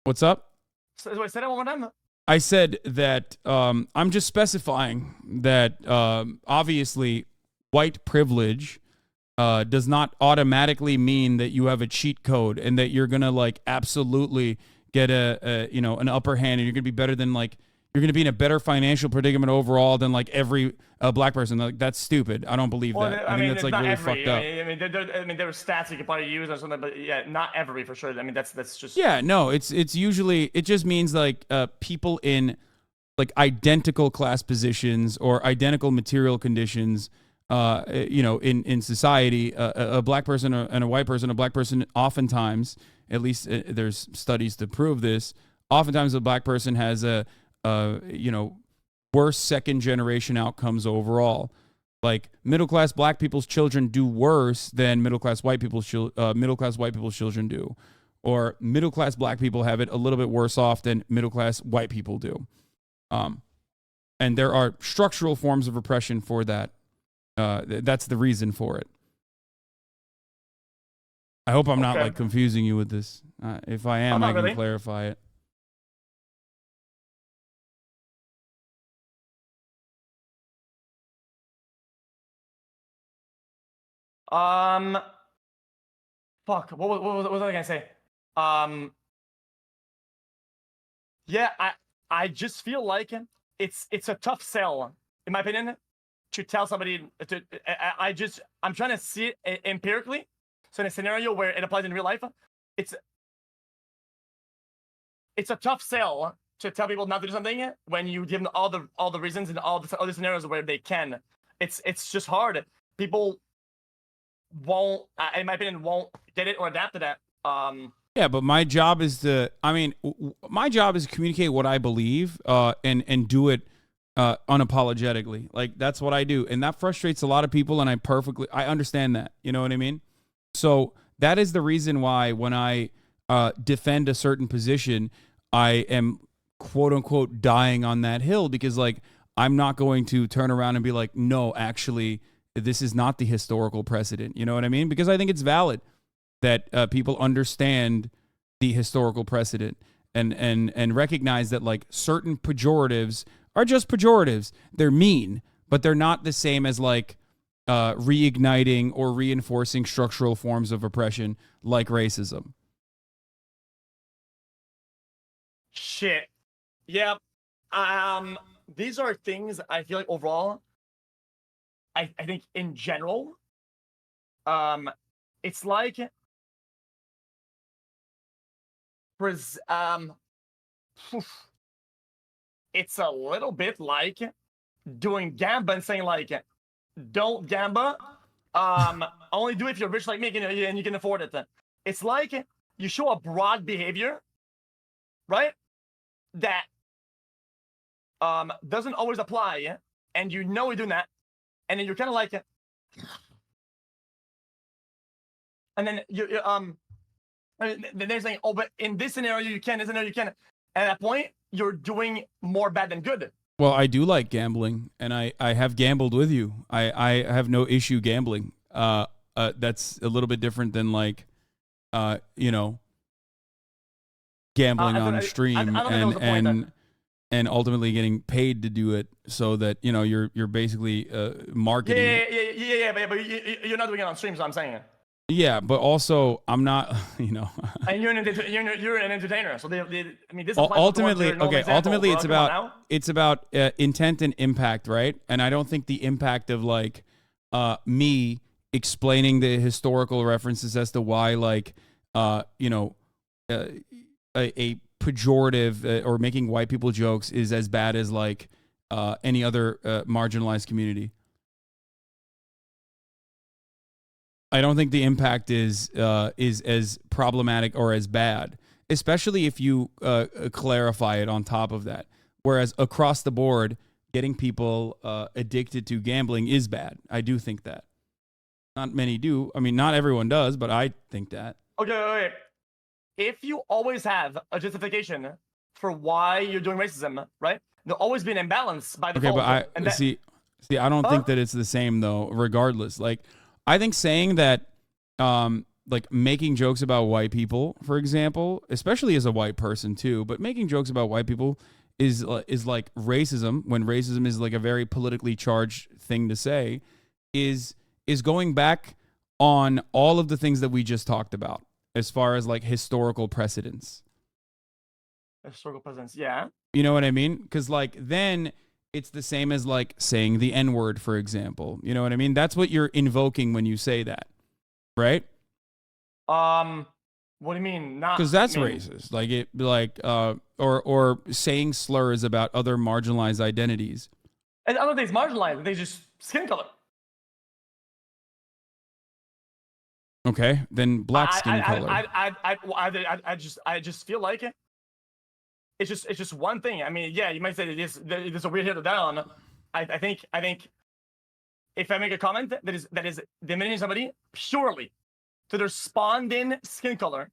what's up? Say that one more time. I said that I'm just specifying that obviously white privilege does not automatically mean that you have a cheat code and that you're gonna like absolutely get an upper hand and you're gonna be better than like you're gonna be in a better financial predicament overall than like every black person. Like that's stupid. I don't believe that. I think that's like really fucked up. I mean, there are stats you can probably use or something, but yeah, not every for sure. I mean, that's just no. It's usually it just means like people in like identical class positions or identical material conditions. In society, a black person and a white person, a black person oftentimes, at least there's studies to prove this, oftentimes a black person has worse second generation outcomes overall. Like middle class black people's children do worse than middle class white people's children do, or middle class black people have it a little bit worse off than middle class white people do. And there are structural forms of oppression for that. That's the reason for it. I hope I'm not like confusing you with this. If I am, I can clarify it. Fuck. What was I gonna say? Yeah, I just feel like it's a tough sell, in my opinion, to tell somebody to. I'm trying to see it empirically. So in a scenario where it applies in real life, it's a tough sell to tell people not to do something when you give them all the reasons and all the other scenarios where they can. It's just hard. People won't, in my opinion, won't get it or adapt to that. Yeah, but my job is to. I mean, my job is to communicate what I believe, and do it unapologetically. Like that's what I do, and that frustrates a lot of people, and I understand that. You know what I mean? So that is the reason why when I defend a certain position, I am quote unquote dying on that hill, because like I'm not going to turn around and be like, no, actually, this is not the historical precedent. You know what I mean? Because I think it's valid that people understand the historical precedent and recognize that like certain pejoratives are just pejoratives. They're mean, but they're not the same as like reigniting or reinforcing structural forms of oppression like racism. Shit. Yeah. These are things I feel like overall, I think in general, it's like it's a little bit like doing gamba and saying like, don't gamba. Only do it if you're rich like me and you can afford it. It's like you show a broad behavior, right? That doesn't always apply, and you know you're doing that, and then you're kind of like, and then then they're saying, oh, but in this scenario you can, this scenario you can. At that point, you're doing more bad than good. Well, I do like gambling, and I have gambled with you. I have no issue gambling. That's a little bit different than like, you know, gambling on stream and ultimately getting paid to do it, so that you know you're basically marketing. Yeah, but you're not doing it on stream, so I'm saying it. Yeah, but also I'm not, you know. And you're an entertainer, so I mean, this ultimately, okay. Ultimately, it's about intent and impact, right? And I don't think the impact of like me explaining the historical references as to why, like, you know, a pejorative or making white people jokes is as bad as like any other marginalized community. I don't think the impact is as problematic or as bad, especially if you clarify it on top of that. Whereas across the board, getting people addicted to gambling is bad. I do think that. Not many do. I mean, not everyone does, but I think that. Okay. If you always have a justification for why you're doing racism, right? There'll always be an imbalance by default. Okay, but see, I don't think that it's the same though. Regardless, like. I think saying that, like making jokes about white people, for example, especially as a white person too, but making jokes about white people is like racism, when racism is like a very politically charged thing to say, is going back on all of the things that we just talked about as far as like historical precedents. Historical precedents, yeah. You know what I mean? Because like then. It's the same as like saying the N-word, for example. You know what I mean? That's what you're invoking when you say that, right? What do you mean? Not because that's racist. Like it, like or saying slurs about other marginalized identities. And I don't think it's marginalized. They just skin color. Okay, then black skin color. I just feel like it. It's just one thing. I mean, yeah, you might say it is a weird hill to die on. I think if I make a comment that is diminishing somebody purely to their spawned-in skin color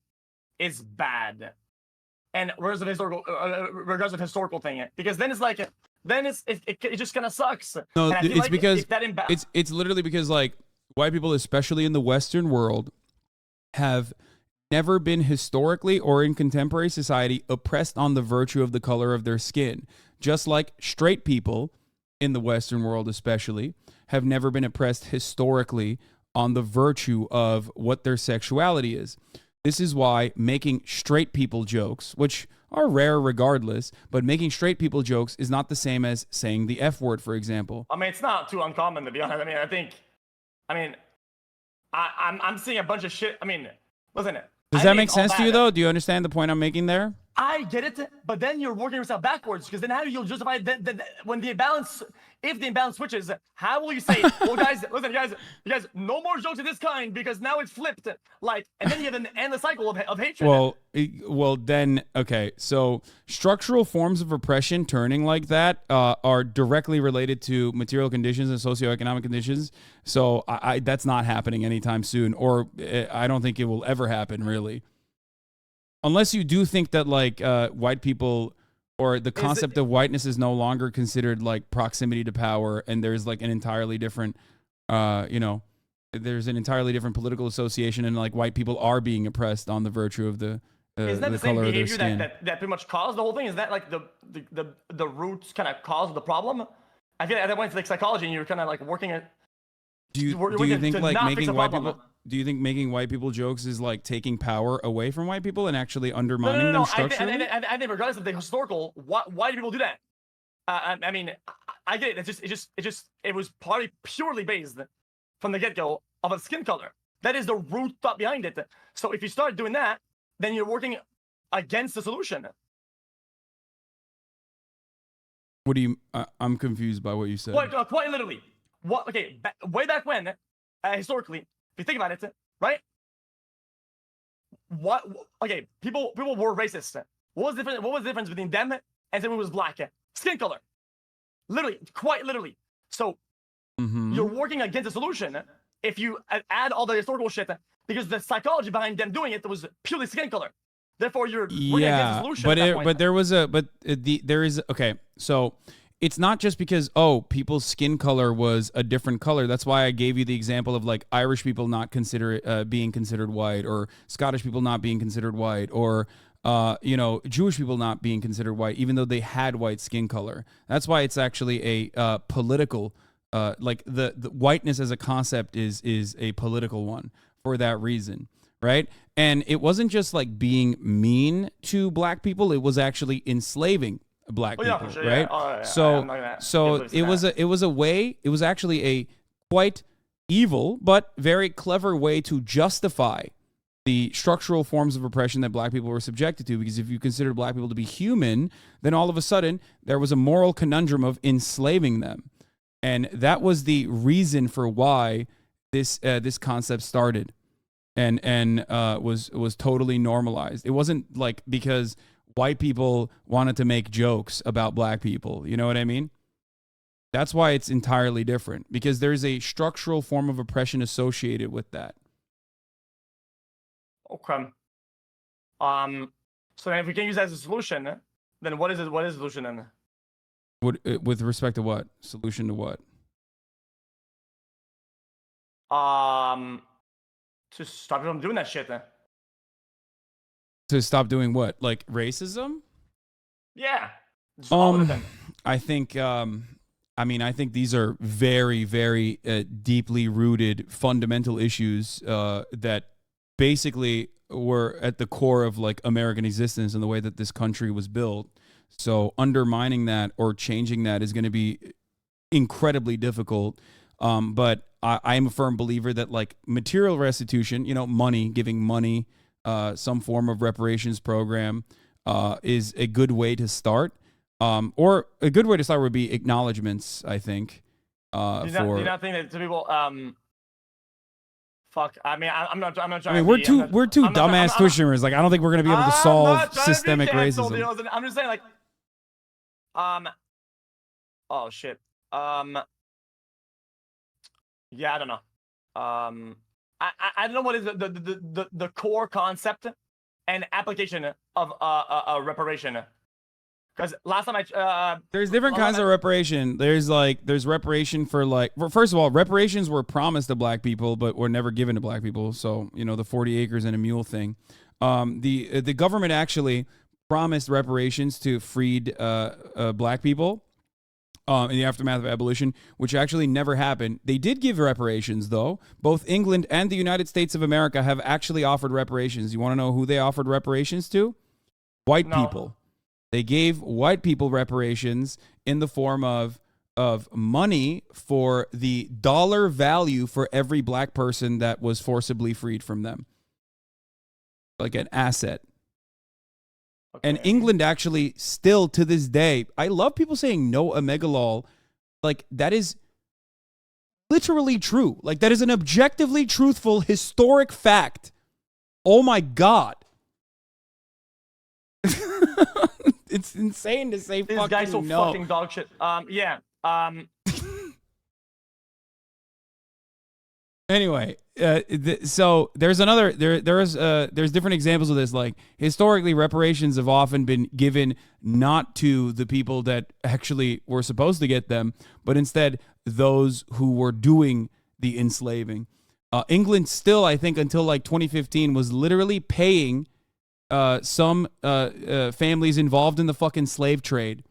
is bad, and regardless of historical thing, because then it's like it just kind of sucks. No, it's like because it's literally because like white people, especially in the Western world, have never been historically or in contemporary society oppressed on the virtue of the color of their skin. Just like straight people in the Western world especially have never been oppressed historically on the virtue of what their sexuality is. This is why making straight people jokes, which are rare regardless, but making straight people jokes is not the same as saying the F word, for example. I mean, it's not too uncommon, to be honest. I'm seeing a bunch of shit. I mean, listen. Does that make sense to you, though? Do you understand the point I'm making there? I get it, but then you're working yourself backwards, because then how you'll justify when the imbalance, if the imbalance switches, how will you say, well, guys, listen, you guys, no more jokes of this kind because now it's flipped, like, and then you have an endless cycle of hatred. Well, then, okay, so structural forms of oppression turning like that are directly related to material conditions and socioeconomic conditions. So that's not happening anytime soon, or I don't think it will ever happen, really. Unless you do think that like white people or the concept of whiteness is no longer considered like proximity to power, and there's like an entirely different, there's an entirely different political association, and like white people are being oppressed on the virtue of the color of their skin. That pretty much caused the whole thing? Is that like the roots kind of caused the problem? I feel like that went to like psychology, and you're kind of like working at. Do you think like making white people? do you think making white people jokes is like taking power away from white people and actually undermining No. them structurally? I think regardless of the historical, why do people do that? I mean, I get it. It was probably purely based from the get-go of a skin color. That is the root thought behind it. So if you start doing that, then you're working against the solution. What do you? I'm confused by what you said. Quite literally. What? Okay, way back when, historically, if you think about it, right? What? Okay, people were racist. What was the difference between them and someone who was black? Skin color. Literally, quite literally. So you're working against the solution if you add all the historical shit, because the psychology behind them doing it was purely skin color. Therefore, you're working against the solution. But there was a there is okay. So it's not just because people's skin color was a different color. That's why I gave you the example of like Irish people not being considered white, or Scottish people not being considered white, or Jewish people not being considered white, even though they had white skin color. That's why it's actually a political, like the whiteness as a concept is a political one for that reason, right? And it wasn't just like being mean to black people; it was actually enslaving black people, sure, right? Yeah. So it was a way. It was actually a quite evil but very clever way to justify the structural forms of oppression that black people were subjected to. Because if you considered black people to be human, then all of a sudden there was a moral conundrum of enslaving them, and that was the reason for why this concept started, and was totally normalized. It wasn't like because white people wanted to make jokes about black people. You know what I mean? That's why it's entirely different, because there's a structural form of oppression associated with that. Okay. So then if we can use that as a solution, then what is it? What is the solution then? With respect to what? Solution to what? To stop people from doing that shit then. To stop doing what? Like racism? Yeah. I think I think these are very, very deeply rooted fundamental issues that basically were at the core of like American existence and the way that this country was built. So undermining that or changing that is going to be incredibly difficult. But I am a firm believer that like material restitution, money, giving money, some form of reparations program is a good way to start. Or a good way to start would be acknowledgments, I think. Do you not think that to people fuck. I mean, I'm not trying. I mean, we're two dumbass Twitchers. Like, I don't think we're gonna be able to solve systemic racism. I'm just saying, like, oh shit. Yeah, I don't know. I don't know what is the core concept and application of a reparation. Because last time there's different kinds of reparation. There's reparation for first of all, reparations were promised to black people, but were never given to black people. So, the 40 acres and a mule thing. The government actually promised reparations to freed black people in the aftermath of abolition, which actually never happened. They did give reparations, though. Both England and the United States of America have actually offered reparations. You want to know who they offered reparations to? White people. They gave white people reparations in the form of money for the dollar value for every black person that was forcibly freed from them. Like an asset. Okay. And England actually still to this day, I love people saying no Omegalol. Like, that is literally true. Like, that is an objectively truthful historic fact. Oh my God. It's insane to say this fucking guy's so no. fucking dog shit. Yeah. Anyway, so there's there's different examples of this. Like, historically, reparations have often been given not to the people that actually were supposed to get them, but instead those who were doing the enslaving. England still, I think, until like 2015, was literally paying some families involved in the fucking slave trade.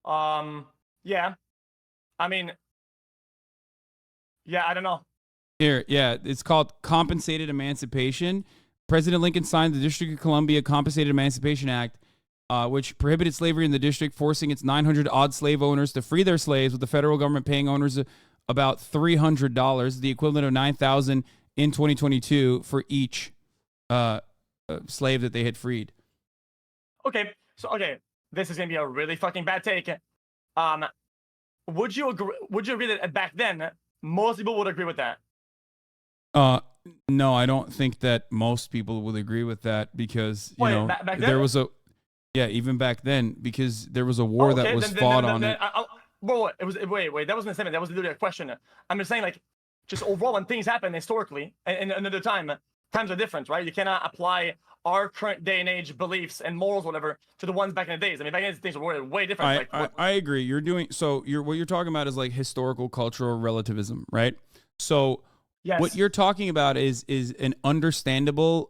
Yeah. I mean, Yeah, I don't know. Here, yeah, it's called Compensated Emancipation. President Lincoln signed the District of Columbia Compensated Emancipation Act, which prohibited slavery in the district, forcing its 900-odd slave owners to free their slaves, with the federal government paying owners about $300, the equivalent of $9,000 in 2022 for each slave that they had freed. Okay, so this is gonna be a really fucking bad take. Would you agree that back then most people would agree with that? No, I don't think that most people would agree with that because back then? there was even back then, because there was a war that was fought on it. Bro, it was wait, that wasn't a statement. That was literally a question. I'm just saying, like, just overall when things happen historically and another time, times are different, right? You cannot apply our current day and age beliefs and morals, whatever, to the ones back in the days. I mean, back in the days things were way different. I agree. What you're talking about is like historical cultural relativism, right? So yes. What you're talking about is an understandable,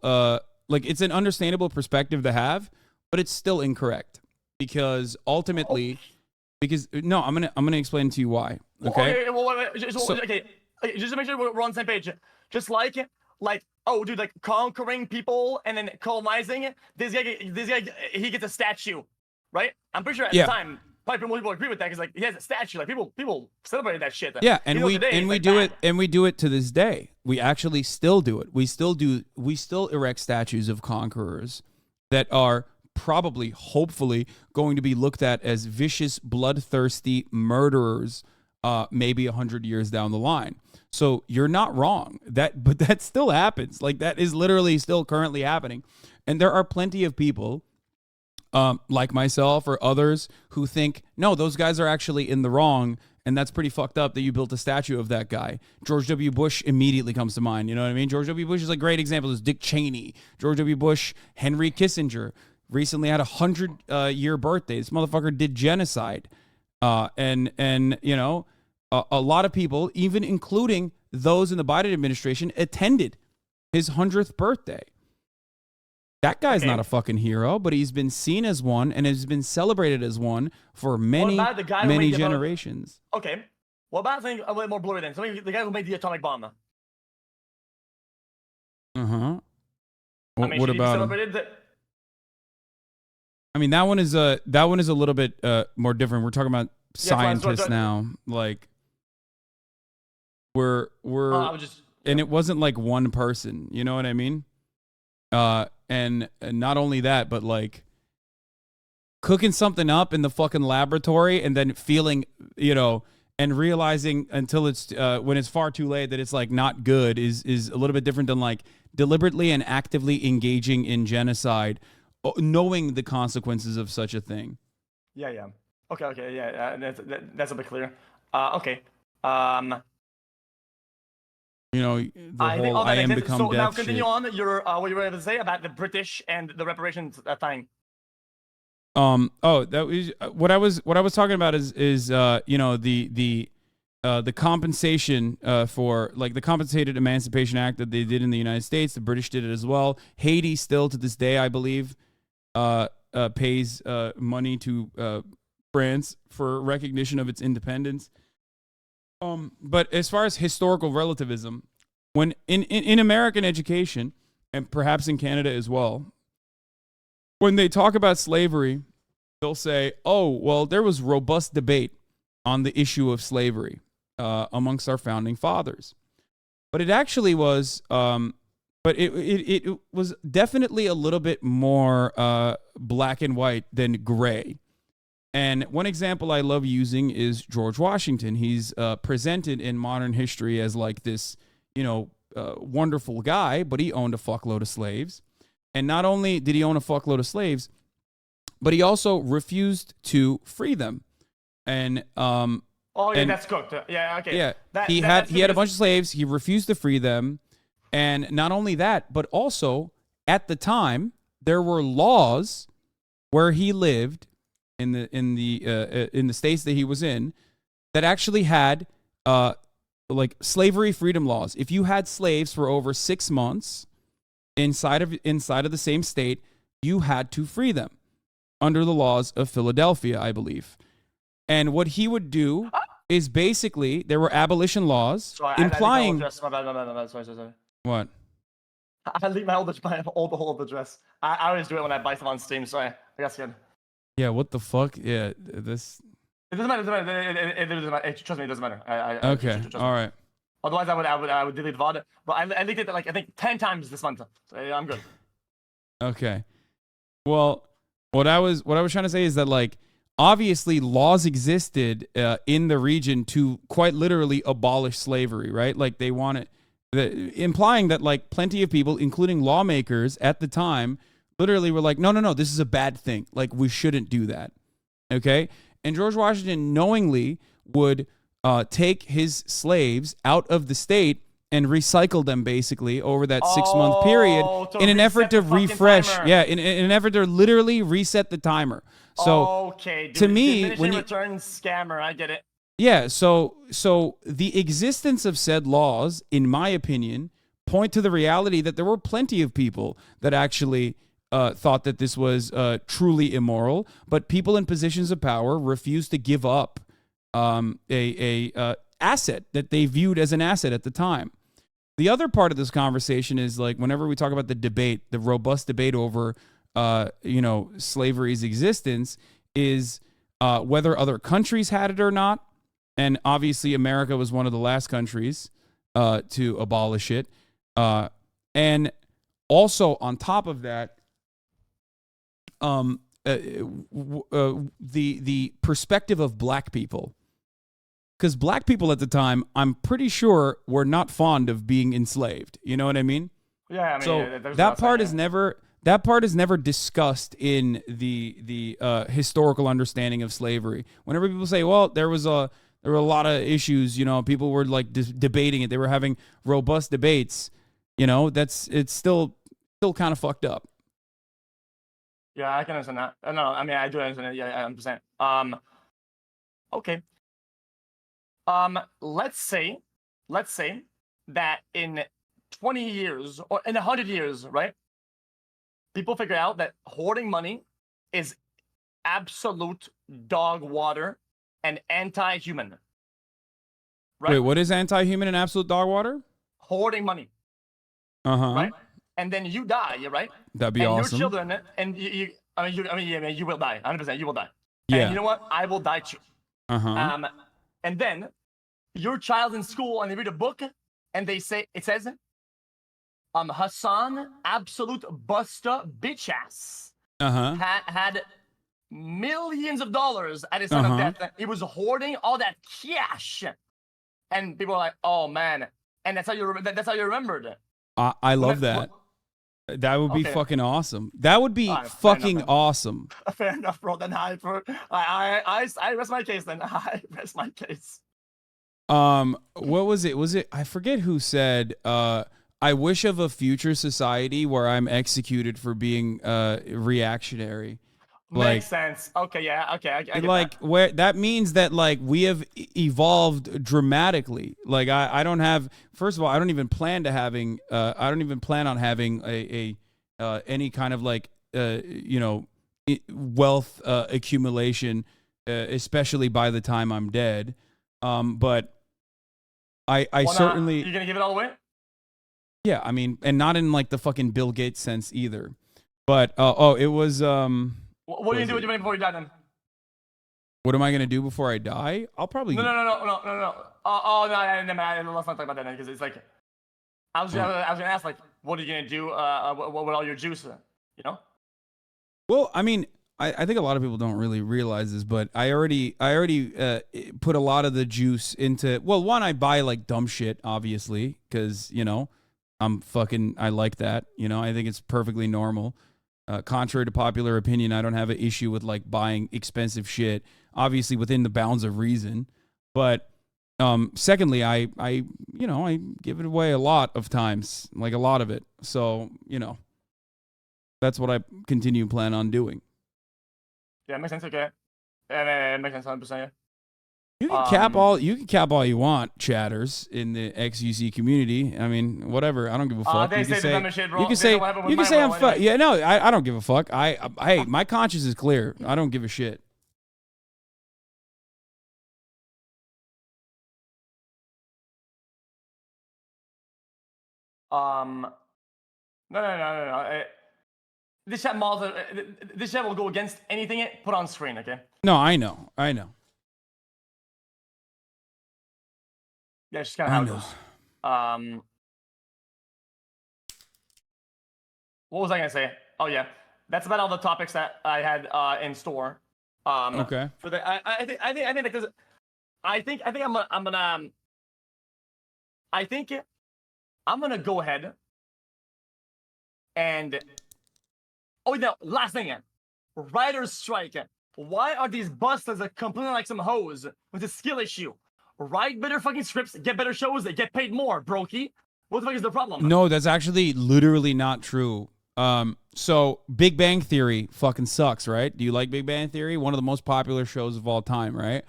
it's an understandable perspective to have, but it's still incorrect because ultimately, I'm gonna explain to you why. Okay. Okay. Just to make sure we're on the same page. Just like oh, dude, like conquering people and then colonizing. This guy, he gets a statue, right? I'm pretty sure at the time, probably most people agree with that because like he has a statue. Like people celebrated that shit. Yeah, and we do it to this day. We actually still do it. We still erect statues of conquerors that are probably, hopefully, going to be looked at as vicious, bloodthirsty murderers, maybe 100 years down the line. So you're not wrong. But that still happens. Like that is literally still currently happening, and there are plenty of people, like myself or others, who think no, those guys are actually in the wrong, and that's pretty fucked up that you built a statue of that guy. George W. Bush immediately comes to mind. You know what I mean? George W. Bush is a great example. There's Dick Cheney, George W. Bush, Henry Kissinger. Recently had a 100-year birthday. This motherfucker did genocide, and a lot of people, even including those in the Biden administration, attended his 100th birthday. That guy's not a fucking hero, but he's been seen as one and has been celebrated as one for many generations. Okay, what about something a little more blurry then? The guy who made the atomic bomb. What about him? I mean, that one is a little bit more different. We're talking about scientists now. Like and it wasn't like one person. You know what I mean? And not only that, but like cooking something up in the fucking laboratory and then feeling, and realizing until it's when it's far too late that it's like not good is a little bit different than like deliberately and actively engaging in genocide, knowing the consequences of such a thing. Yeah. Okay. Yeah. That's a bit clear. Okay. I am become so death. Now continue on. What you were able to say about the British and the reparations thing. That was what I was talking about is the compensation for like the Compensated Emancipation Act that they did in the United States. The British did it as well. Haiti still to this day, I believe, pays money to France for recognition of its independence. But as far as historical relativism, when in American education, and perhaps in Canada as well, when they talk about slavery, they'll say, oh, well, there was robust debate on the issue of slavery amongst our founding fathers. But it actually was, it was definitely a little bit more black and white than gray. And one example I love using is George Washington. He's presented in modern history as like this, wonderful guy, but he owned a fuckload of slaves. And not only did he own a fuckload of slaves, but he also refused to free them. And that's cooked. Yeah, okay. Yeah, he had a bunch of slaves. He refused to free them. And not only that, but also at the time there were laws where he lived in the states that he was in that actually had like slavery freedom laws. If you had slaves for over 6 months inside of the same state, you had to free them under the laws of Philadelphia, I believe. And what he would do is basically there were abolition laws Sorry, implying my bad. Sorry. what? I leave my old address. I always do it when I buy stuff on Steam. Sorry, I got scared. Yeah, what the fuck? Yeah, this. It doesn't matter. It doesn't matter. Trust me, it doesn't matter. Okay, all right. Otherwise, I would delete VOD. But I leaked it like I think 10 times this month. So yeah, I'm good. Okay. Well, what I was trying to say is that like obviously laws existed in the region to quite literally abolish slavery, right? Like they wanted, implying that like plenty of people, including lawmakers at the time, literally were like, no, this is a bad thing. Like we shouldn't do that. Okay. And George Washington knowingly would take his slaves out of the state and recycle them basically over that 6-month period in an effort to refresh. Yeah, in an effort to literally reset the timer. So okay, dude, to me, when you return scammer, I get it. Yeah, so the existence of said laws, in my opinion, point to the reality that there were plenty of people that actually thought that this was truly immoral, but people in positions of power refused to give up a asset that they viewed as an asset at the time. The other part of this conversation is like whenever we talk about the debate, the robust debate over slavery's existence is whether other countries had it or not. And obviously America was one of the last countries to abolish it. And also on top of that, the perspective of black people. Because black people at the time, I'm pretty sure, were not fond of being enslaved. You know what I mean? Yeah, I mean, so that part is never discussed in the historical understanding of slavery. Whenever people say, "Well, there were a lot of issues," people were like debating it. They were having robust debates. It's still kind of fucked up. Yeah, I can understand that. No, I mean I do understand it. Yeah, I'm saying. Okay. Let's say that in 20 years or in 100 years, right? People figure out that hoarding money is absolute dog water and anti-human. Right? Wait, what is anti-human and absolute dog water? Hoarding money. Right? And then you die, right? That'd be awesome. Your children, and you will die. 100%, you will die. Yeah. And you know what? I will die too. And then your child's in school and they read a book and it says, Hasan, absolute buster bitch ass, had millions of dollars at his time of death. He was hoarding all that cash, and people are like, "Oh man!" And that's how you remembered it. I love that. That would be fucking awesome. That would be fucking awesome. Fair enough, bro. Then I rest my case. Then I rest my case. What was it? I forget who said. I wish of a future society where I'm executed for being reactionary. Makes sense. Okay, yeah. Okay, I get like that. Where that means that like we have evolved dramatically. Like I don't have. First of all, I don't even plan on having a any kind of like wealth accumulation, especially by the time I'm dead. But I certainly. You're gonna give it all away? Yeah, I mean, and not in like the fucking Bill Gates sense either. But it was What are you gonna do with your money before you die then? What am I gonna do before I die? I'll probably No. Oh no, let's not talk about that because it's like I was gonna ask like, what are you gonna do? With all your juice? Well, I mean, I think a lot of people don't really realize this, but I already put a lot of the juice into. Well, one, I buy like dumb shit, obviously, because I like that. I think it's perfectly normal. Contrary to popular opinion, I don't have an issue with like buying expensive shit, obviously within the bounds of reason. But secondly, I give it away a lot of times, like a lot of it. So, that's what I plan on doing. Yeah, it makes sense. Okay. Yeah, it makes sense 100%. Yeah. You can cap all you want, chatters in the xQc community. I mean, whatever. I don't give a fuck. They say the dumbest shit, bro. You can say I'm fuck. Yeah, no, I don't give a fuck. Hey, my conscience is clear. I don't give a shit. No. This chat model, this chat will go against anything it put on screen. Okay. No, I know. Yeah, it's just kind of how it goes. What was I gonna say? Oh yeah, that's about all the topics that I had in store. Okay. For the, I think because I think I'm gonna go ahead and no, last thing, writers strike. Why are these busters complaining like some hoes with a skill issue? Write better fucking scripts, get better shows, they get paid more, brokey. What the fuck is the problem? No, that's actually literally not true. So Big Bang Theory fucking sucks, right? Do you like Big Bang Theory? One of the most popular shows of all time, right?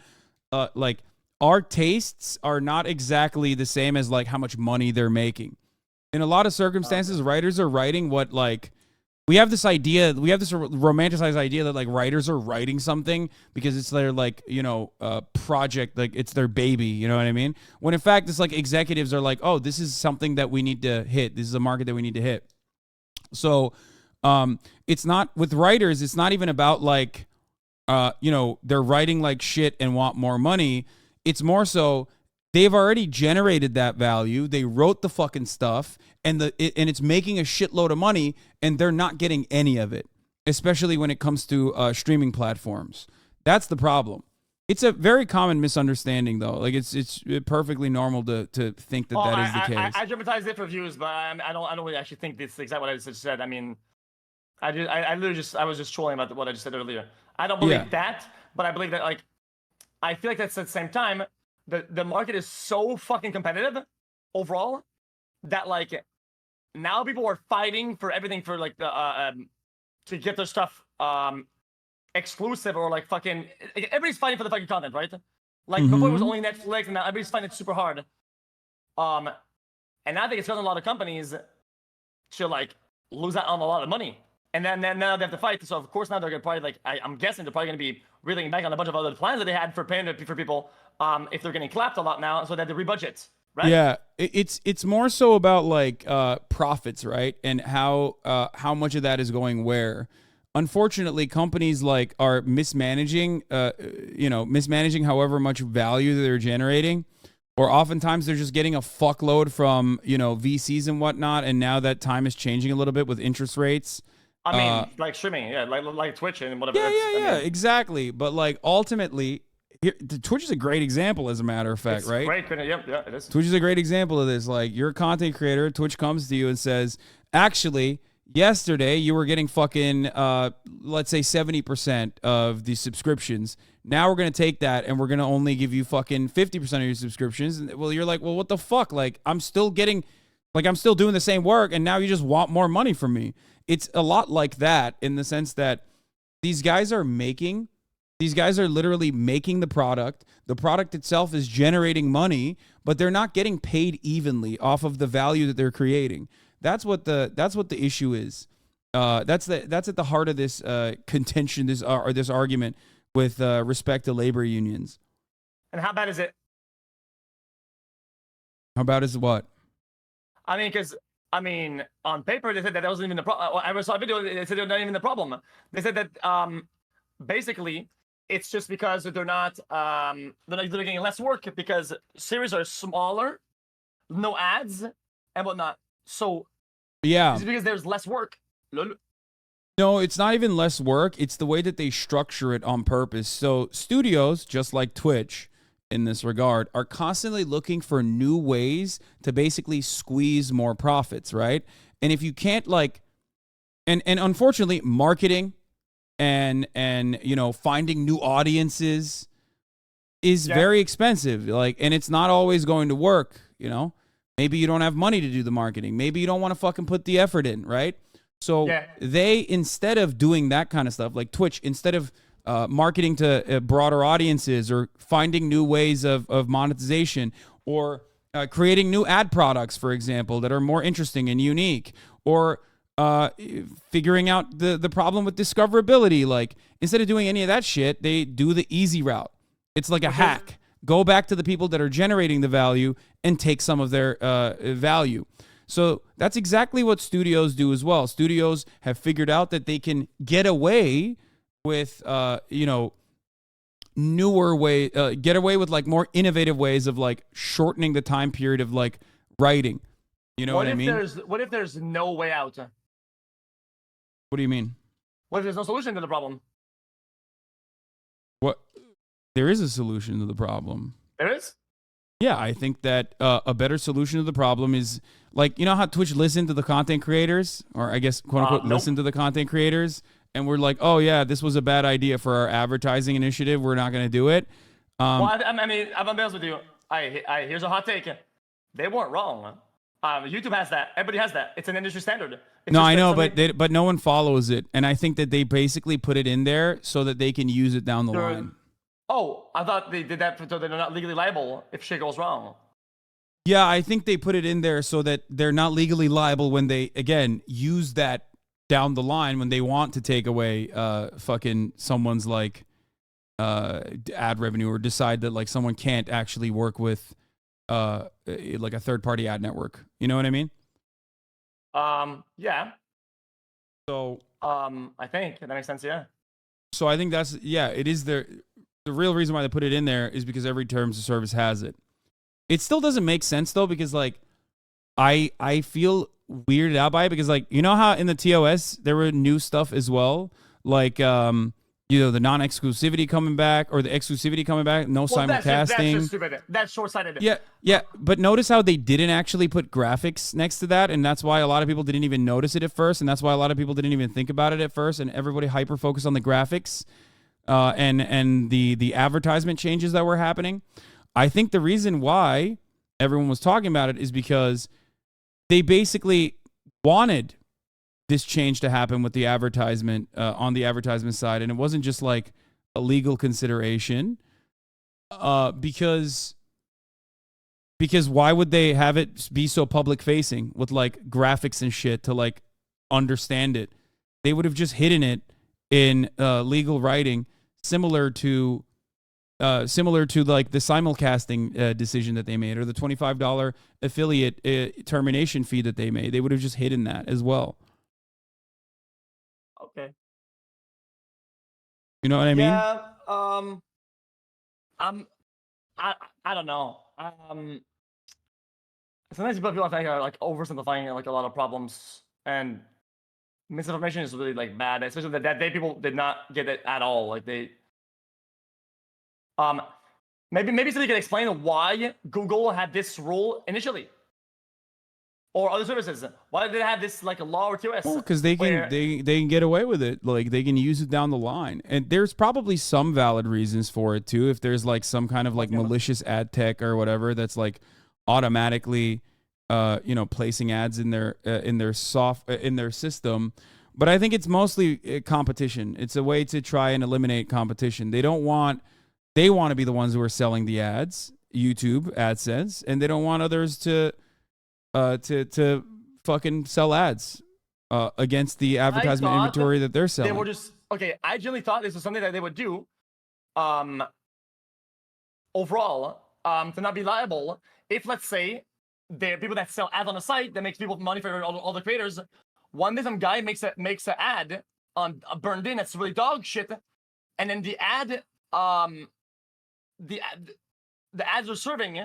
Like our tastes are not exactly the same as like how much money they're making. In a lot of circumstances, writers are writing what like we have this idea, we have this romanticized idea that like writers are writing something because it's their like, project, like it's their baby, you know what I mean? When in fact, it's like executives are like, oh, this is something that we need to hit. This is a market that we need to hit. So it's not with writers, it's not even about like, they're writing like shit and want more money. It's more so they've already generated that value. They wrote the fucking stuff and it's making a shitload of money and they're not getting any of it, especially when it comes to streaming platforms. That's the problem. It's a very common misunderstanding, though. Like it's perfectly normal to think that that is the case. I dramatize it for views, but I don't really actually think this is exactly what I just said. I mean, I was just trolling about what I just said earlier. I don't believe that, but I believe that like I feel like that's at the same time the market is so fucking competitive overall that like now people are fighting for everything for like the to get their stuff exclusive or like fucking everybody's fighting for the fucking content, right? Like before it was only Netflix and now everybody's finding it super hard. And now I think it's causing a lot of companies to like lose out on a lot of money. And then now they have to fight. So of course now they're gonna probably like I'm guessing they're probably gonna be reeling back on a bunch of other plans that they had for paying for people if they're getting clapped a lot now, so they have to rebudget. Right? Yeah, it's more so about like profits, right? And how much of that is going where. Unfortunately, companies like are mismanaging however much value they're generating, or oftentimes they're just getting a fuckload from VCs and whatnot. And now that time is changing a little bit with interest rates. I mean, like streaming, yeah, like Twitch and whatever. Yeah, exactly. But like ultimately, Twitch is a great example, as a matter of fact, right? Great, yeah, it is. Twitch is a great example of this. Like, you're a content creator. Twitch comes to you and says, actually, yesterday you were getting fucking, let's say 70% of the subscriptions. Now we're going to take that and we're going to only give you fucking 50% of your subscriptions. And well, you're like, well, what the fuck? Like, I'm still doing the same work and now you just want more money from me. It's a lot like that in the sense that these guys are literally making the product. The product itself is generating money, but they're not getting paid evenly off of the value that they're creating. That's what the issue is. That's at the heart of this contention, this argument with respect to labor unions. And how bad is it? How bad is what? I mean, on paper they said that wasn't even the problem. I saw a video. They said it was not even the problem. They said that basically it's just because they're getting less work because series are smaller, no ads and whatnot. So yeah, it's because there's less work. No, it's not even less work. It's the way that they structure it on purpose. So studios, just like Twitch in this regard, are constantly looking for new ways to basically squeeze more profits, right? And if you can't and unfortunately, marketing and finding new audiences is very expensive. And it's not always going to work, Maybe you don't have money to do the marketing. Maybe you don't want to fucking put the effort in, right? So they, instead of doing that kind of stuff, like Twitch, instead of marketing to broader audiences or finding new ways of monetization or creating new ad products, for example, that are more interesting and unique, or figuring out the problem with discoverability. Like, instead of doing any of that shit, they do the easy route. It's like a hack. Go back to the people that are generating the value and take some of their value. So that's exactly what studios do as well. Studios have figured out that they can get away with, newer way, get away with like more innovative ways of like shortening the time period of like writing. You know what I mean? What if there's no way out? What do you mean? What if there's no solution to the problem? What? There is a solution to the problem. There is? Yeah, I think that a better solution to the problem is like, you know how Twitch listened to the content creators, or I guess quote unquote Nope. listen to the content creators, and we're like, oh yeah, this was a bad idea for our advertising initiative. We're not going to do it. Well, I mean, I'm gonna be honest with you. Here's a hot take. They weren't wrong. YouTube has that. Everybody has that. It's an industry standard. No, I know, but no one follows it, and I think that they basically put it in there so that they can use it down the line. Oh, I thought they did that so they're not legally liable if shit goes wrong. Yeah, I think they put it in there so that they're not legally liable when they, again, use that down the line when they want to take away fucking someone's like ad revenue, or decide that like someone can't actually work with like a third-party ad network. You know what I mean? Yeah. So I think that makes sense. Yeah. So I think that's, yeah, it is the real reason why they put it in there is because every terms of service has it. It still doesn't make sense though, because like I feel weirded out by it, because like, you know how in the TOS there were new stuff as well, like the non-exclusivity coming back, or the exclusivity coming back, no simulcasting. That's just stupid. That's short-sighted. Yeah, but notice how they didn't actually put graphics next to that, and that's why a lot of people didn't even notice it at first, and that's why a lot of people didn't even think about it at first, and everybody hyper-focused on the graphics and the advertisement changes that were happening. I think the reason why everyone was talking about it is because they basically wanted this change to happen with the advertisement on the advertisement side, and it wasn't just like a legal consideration, because why would they have it be so public facing with like graphics and shit to like understand it? They would have just hidden it in legal writing, similar to like the simulcasting decision that they made, or the $25 affiliate termination fee that they made. They would have just hidden that as well. Okay. You know what I mean? Yeah. I don't know. Sometimes people I think are like oversimplifying like a lot of problems, and misinformation is really like bad, especially that day people did not get it at all. Like they, maybe somebody can explain why Google had this rule initially, or other services. Why did they have this like a law or TOS? Well, because they can get away with it. Like they can use it down the line, and there's probably some valid reasons for it too. If there's like some kind of like malicious ad tech or whatever that's like automatically placing ads in their system. But I think it's mostly competition. It's a way to try and eliminate competition. They want to be the ones who are selling the ads, YouTube AdSense, and they don't want others to fucking sell ads against the advertisement inventory that they're selling. They were just okay. I generally thought this was something that they would do overall to not be liable if, let's say, there are people that sell ads on the site that makes people money for all the creators. One day some guy makes an ad on a burned in that's really dog shit, and then the ads are serving,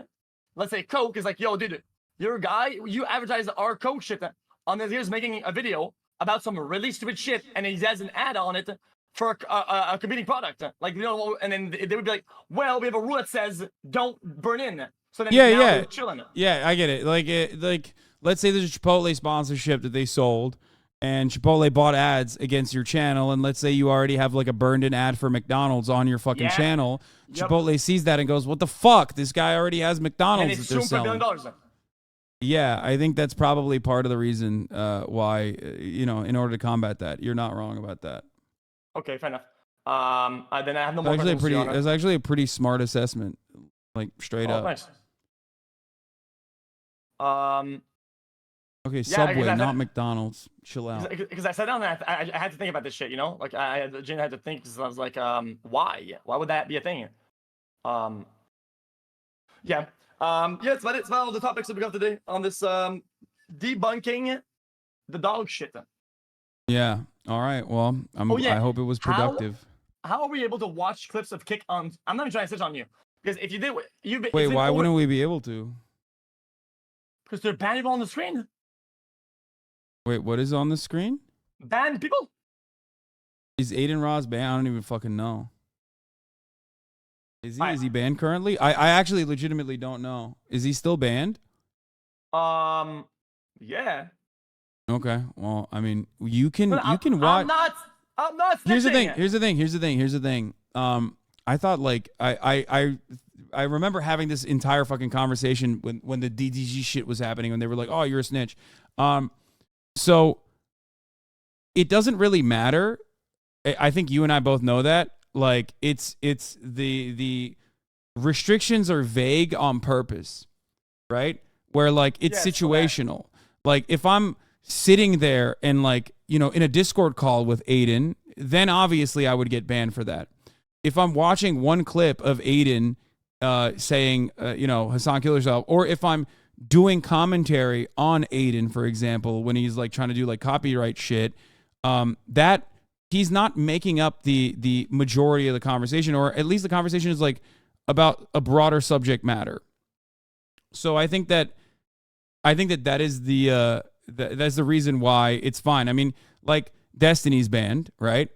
let's say Coke is like, yo dude, you're a guy, you advertise our Coke shit on this, here's making a video about some really stupid shit, and he has an ad on it for a competing product, like, and then they would be like, well, we have a rule that says don't burn in. So then they're chilling. Yeah, I get it. Like let's say there's a Chipotle sponsorship that they sold, and Chipotle bought ads against your channel, and let's say you already have like a burned-in ad for McDonald's on your fucking channel. Chipotle sees that and goes, "What the fuck? This guy already has McDonald's that they're selling." Yeah, I think that's probably part of the reason why, in order to combat that. You're not wrong about that. Okay, fair enough. Then I have no more questions. It's actually a pretty smart assessment, like straight up. Nice. Okay, Subway, not McDonald's. Chill out. Because I sat down and I had to think about this shit, Like I had to think, because I was like, why? Why would that be a thing? Yeah. It's about all the topics that we got today on this debunking the dog shit. Yeah. All right. Well, I hope it was productive. How are we able to watch clips of kick on? I'm not even trying to snitch on you because if you did, Wait, why wouldn't we be able to? Because they're banning people on the screen. Wait, what is on the screen? Banned people. Is Aiden Ross banned? I don't even fucking know. Is he? Is he banned currently? I actually legitimately don't know. Is he still banned? Yeah. Okay. Well, I mean, you can watch. I'm not. Here's the thing. I thought like I remember having this entire fucking conversation when the DDG shit was happening, when they were like, "Oh, you're a snitch." So it doesn't really matter. I think you and I both know that. Like it's the restrictions are vague on purpose, right? Where like it's situational. Like if I'm sitting there and like, you know, in a Discord call with Aiden, then obviously I would get banned for that. If I'm watching one clip of Aiden saying, you know, Hasan kill yourself, or if I'm doing commentary on Aiden, for example, when he's like trying to do like copyright shit, that he's not making up the majority of the conversation, or at least the conversation is like about a broader subject matter. So I think that is that's the reason why it's fine. I mean, like Destiny's banned, right?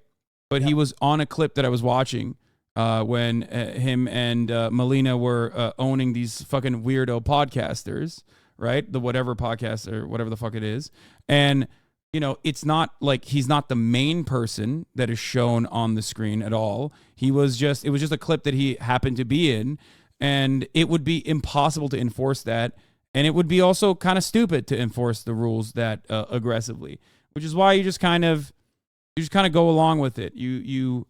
But he was on a clip that I was watching when him and Melina were owning these fucking weirdo podcasters, right? The whatever podcast or whatever the fuck it is. And, you know, it's not like he's not the main person that is shown on the screen at all. It was just a clip that he happened to be in. And it would be impossible to enforce that. And it would be also kind of stupid to enforce the rules that aggressively, which is why you just kind of go along with it. You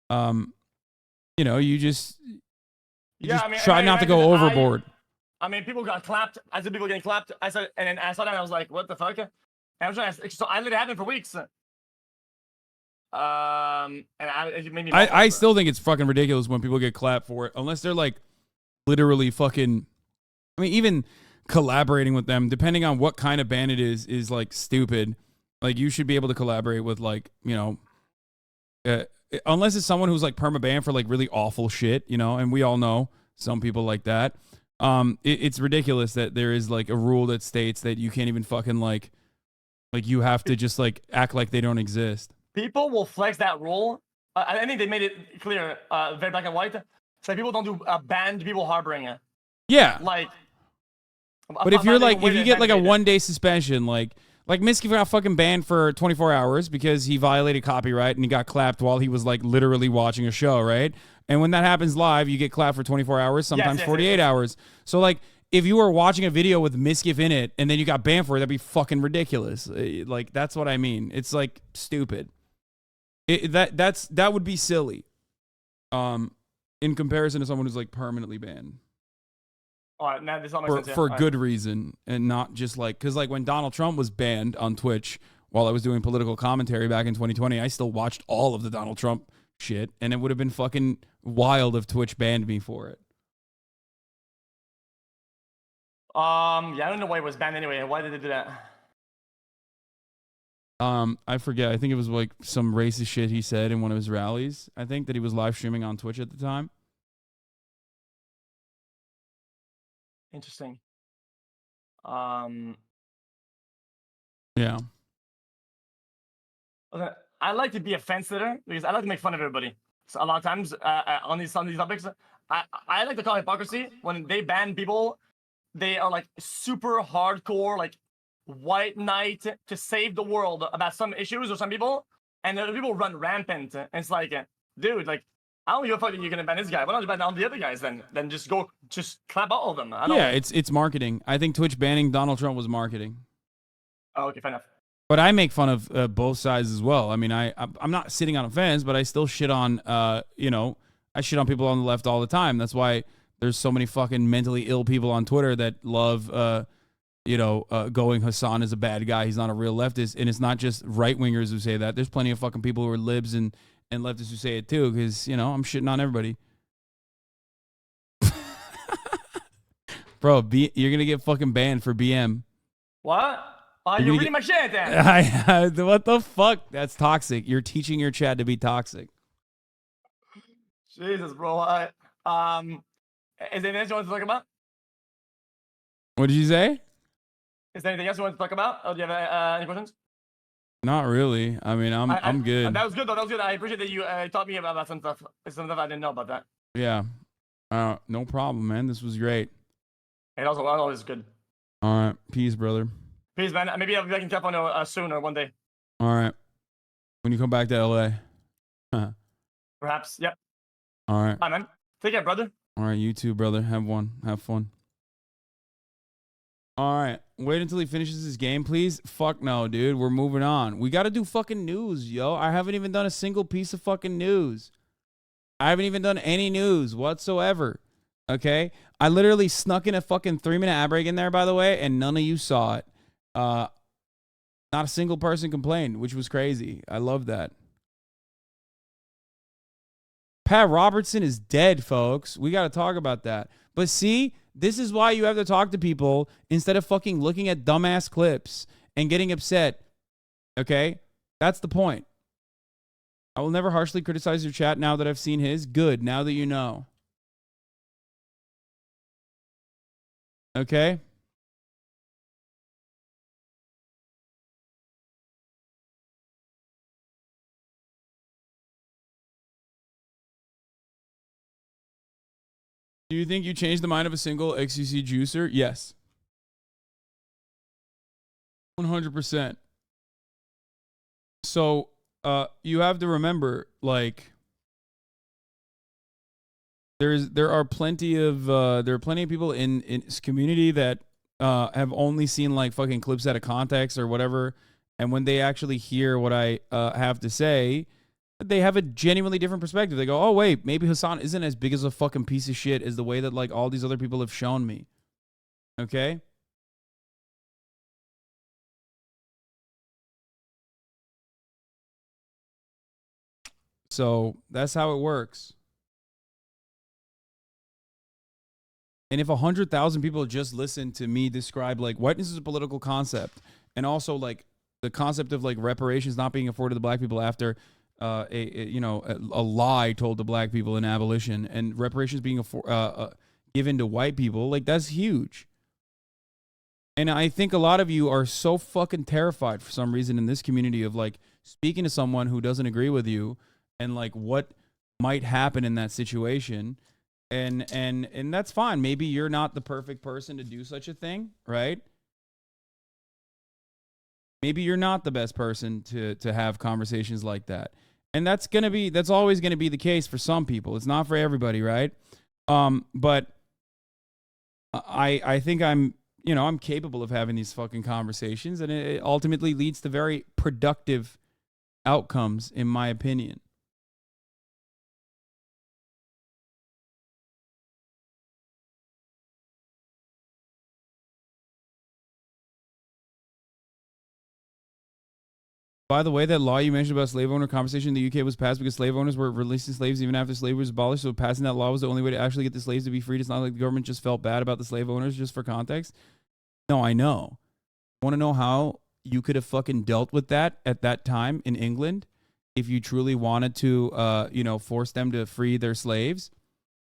just try not to go overboard. I mean, people got clapped. I said people getting clapped. I said, and then I saw that and I was like, what the fuck? And I was trying to, so I let it happen for weeks. And it made me. I still think it's fucking ridiculous when people get clapped for it, unless they're like literally fucking. I mean, even collaborating with them, depending on what kind of band it is like stupid. Like you should be able to collaborate with like, you know, unless it's someone who's like perma-banned for like really awful shit, you know, and we all know some people like that. It's ridiculous that there is like a rule that states that you can't even fucking like you have to just like act like they don't exist. People will flex that rule. I think they made it clear, very black and white. So people don't do banned people harboring it. Yeah. Like, but if you're like, if you get like a 1-day suspension, like Miski got fucking banned for 24 hours because he violated copyright and he got clapped while he was like literally watching a show, right? And when that happens live, you get clapped for 24 hours, sometimes 48 hours. So like, if you were watching a video with Miskiff in it and then you got banned for it, that'd be fucking ridiculous. Like, that's what I mean. It's like stupid. That would be silly. In comparison to someone who's like permanently banned. All right, now this all makes sense. For good reason, and not just like, because like when Donald Trump was banned on Twitch while I was doing political commentary back in 2020, I still watched all of the Donald Trump shit, and it would have been fucking wild if Twitch banned me for it. Yeah, I don't know why it was banned anyway. Why did they do that? I forget. I think it was like some racist shit he said in one of his rallies. I think that he was live streaming on Twitch at the time. Interesting. Yeah. Okay. I like to be a fence sitter because I like to make fun of everybody. So a lot of times on these topics, I like to call hypocrisy when they ban people. They are like super hardcore, like white knight to save the world about some issues or some people, and the people run rampant. And it's like, dude, like, I don't give a fuck that you're gonna ban this guy. Why don't you ban all the other guys then? Then just clap all of them. Yeah, it's marketing. I think Twitch banning Donald Trump was marketing. Oh, okay, fair enough. But I make fun of both sides as well. I mean, I'm not sitting on a fence, but I still shit on I shit on people on the left all the time. That's why there's so many fucking mentally ill people on Twitter that love going Hasan is a bad guy. He's not a real leftist, and it's not just right wingers who say that. There's plenty of fucking people who are libs and leftists who say it too, because, you know, I'm shitting on everybody. Bro, you're going to get fucking banned for BM. What? You're You're gonna reading my shit then. what the fuck? That's toxic. You're teaching your chat to be toxic. Jesus, bro. Is there anything else you want to talk about? What did you say? Is there anything else you want to talk about? Oh, do you have any questions? Not really. I mean, I'm good. That was good though. That was good. I appreciate that you taught me about some stuff. Some stuff I didn't know about that. Yeah. No problem, man. This was great. And also, always good. All right. Peace, brother. Peace, man. Maybe I'll be back in California soon or one day. All right. When you come back to LA. Perhaps. Yep. All right. Bye, man. Take care, brother. All right. You too, brother. Have fun. All right. Wait until he finishes his game, please. Fuck no, dude. We're moving on. We got to do fucking news, yo. I haven't even done a single piece of fucking news. I haven't even done any news whatsoever. Okay? I literally snuck in a fucking 3-minute ad break in there, by the way, and none of you saw it. Not a single person complained, which was crazy. I love that. Pat Robertson is dead, folks. We got to talk about that. But see, this is why you have to talk to people instead of fucking looking at dumbass clips and getting upset. Okay? That's the point. I will never harshly criticize your chat now that I've seen his. Good, now that you know. Okay? Do you think you changed the mind of a single xQc juicer? Yes. 100%. So, you have to remember, like, there are plenty of people in this community that have only seen like fucking clips out of context or whatever, and when they actually hear what I have to say, they have a genuinely different perspective. They go, "Oh wait, maybe Hasan isn't as big as a fucking piece of shit as the way that like all these other people have shown me." Okay? So, that's how it works. And if 100,000 people just listen to me describe like whiteness is a political concept, and also like the concept of like reparations not being afforded to black people after a lie told to black people in abolition, and reparations being given to white people, like that's huge. And I think a lot of you are so fucking terrified for some reason in this community of like speaking to someone who doesn't agree with you and like what might happen in that situation. And that's fine. Maybe you're not the perfect person to do such a thing, right? Maybe you're not the best person to have conversations like that. And that's always gonna be the case for some people. It's not for everybody, right? But I think I'm capable of having these fucking conversations, and it ultimately leads to very productive outcomes, in my opinion. By the way, that law you mentioned about slave owner compensation in the UK was passed because slave owners were releasing slaves even after slavery was abolished. So passing that law was the only way to actually get the slaves to be freed. It's not like the government just felt bad about the slave owners, just for context. No, I know. Want to know how you could have fucking dealt with that at that time in England if you truly wanted to, force them to free their slaves?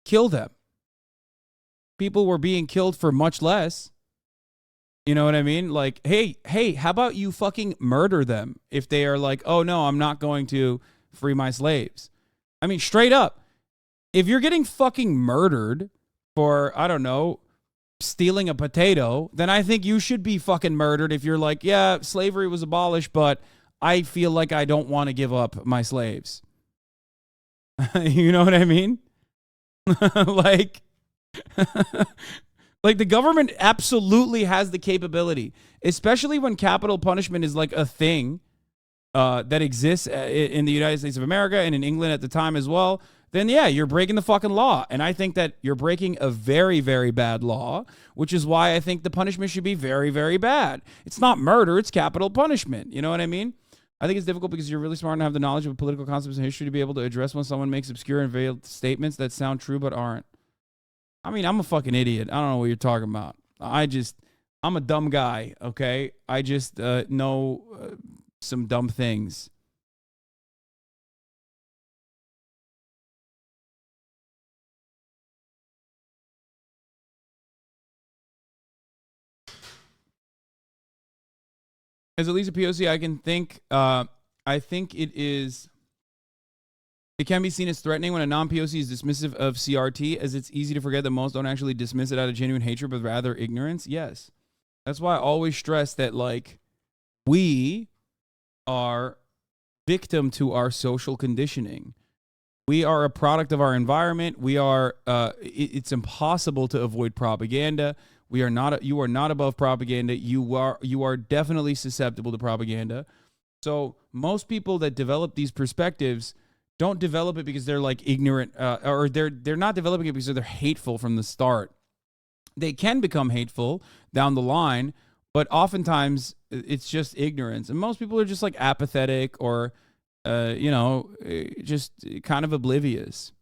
Kill them. People were being killed for much less. You know what I mean? Like, hey, how about you fucking murder them if they are like, oh no, I'm not going to free my slaves. I mean, straight up, if you're getting fucking murdered for, I don't know, stealing a potato, then I think you should be fucking murdered if you're like, yeah, slavery was abolished, but I feel like I don't want to give up my slaves. You know what I mean? Like... Like, the government absolutely has the capability, especially when capital punishment is like a thing that exists in the United States of America and in England at the time as well. Then, yeah, you're breaking the fucking law. And I think that you're breaking a very, very bad law, which is why I think the punishment should be very, very bad. It's not murder. It's capital punishment. You know what I mean? I think it's difficult because you're really smart and have the knowledge of political concepts and history to be able to address when someone makes obscure and veiled statements that sound true but aren't. I mean, I'm a fucking idiot. I don't know what you're talking about. I'm I'm a dumb guy, okay? I just know some dumb things. As at least a POC, I think it can be seen as threatening when a non-POC is dismissive of CRT, as it's easy to forget that most don't actually dismiss it out of genuine hatred, but rather ignorance. Yes. That's why I always stress that, like, we are victim to our social conditioning. We are a product of our environment. We are, it's impossible to avoid propaganda. You are not above propaganda. You are definitely susceptible to propaganda. So most people that develop these perspectives don't develop it because they're like ignorant, or they're not developing it because they're hateful from the start. They can become hateful down the line, but oftentimes it's just ignorance. And most people are just like apathetic or, just kind of oblivious.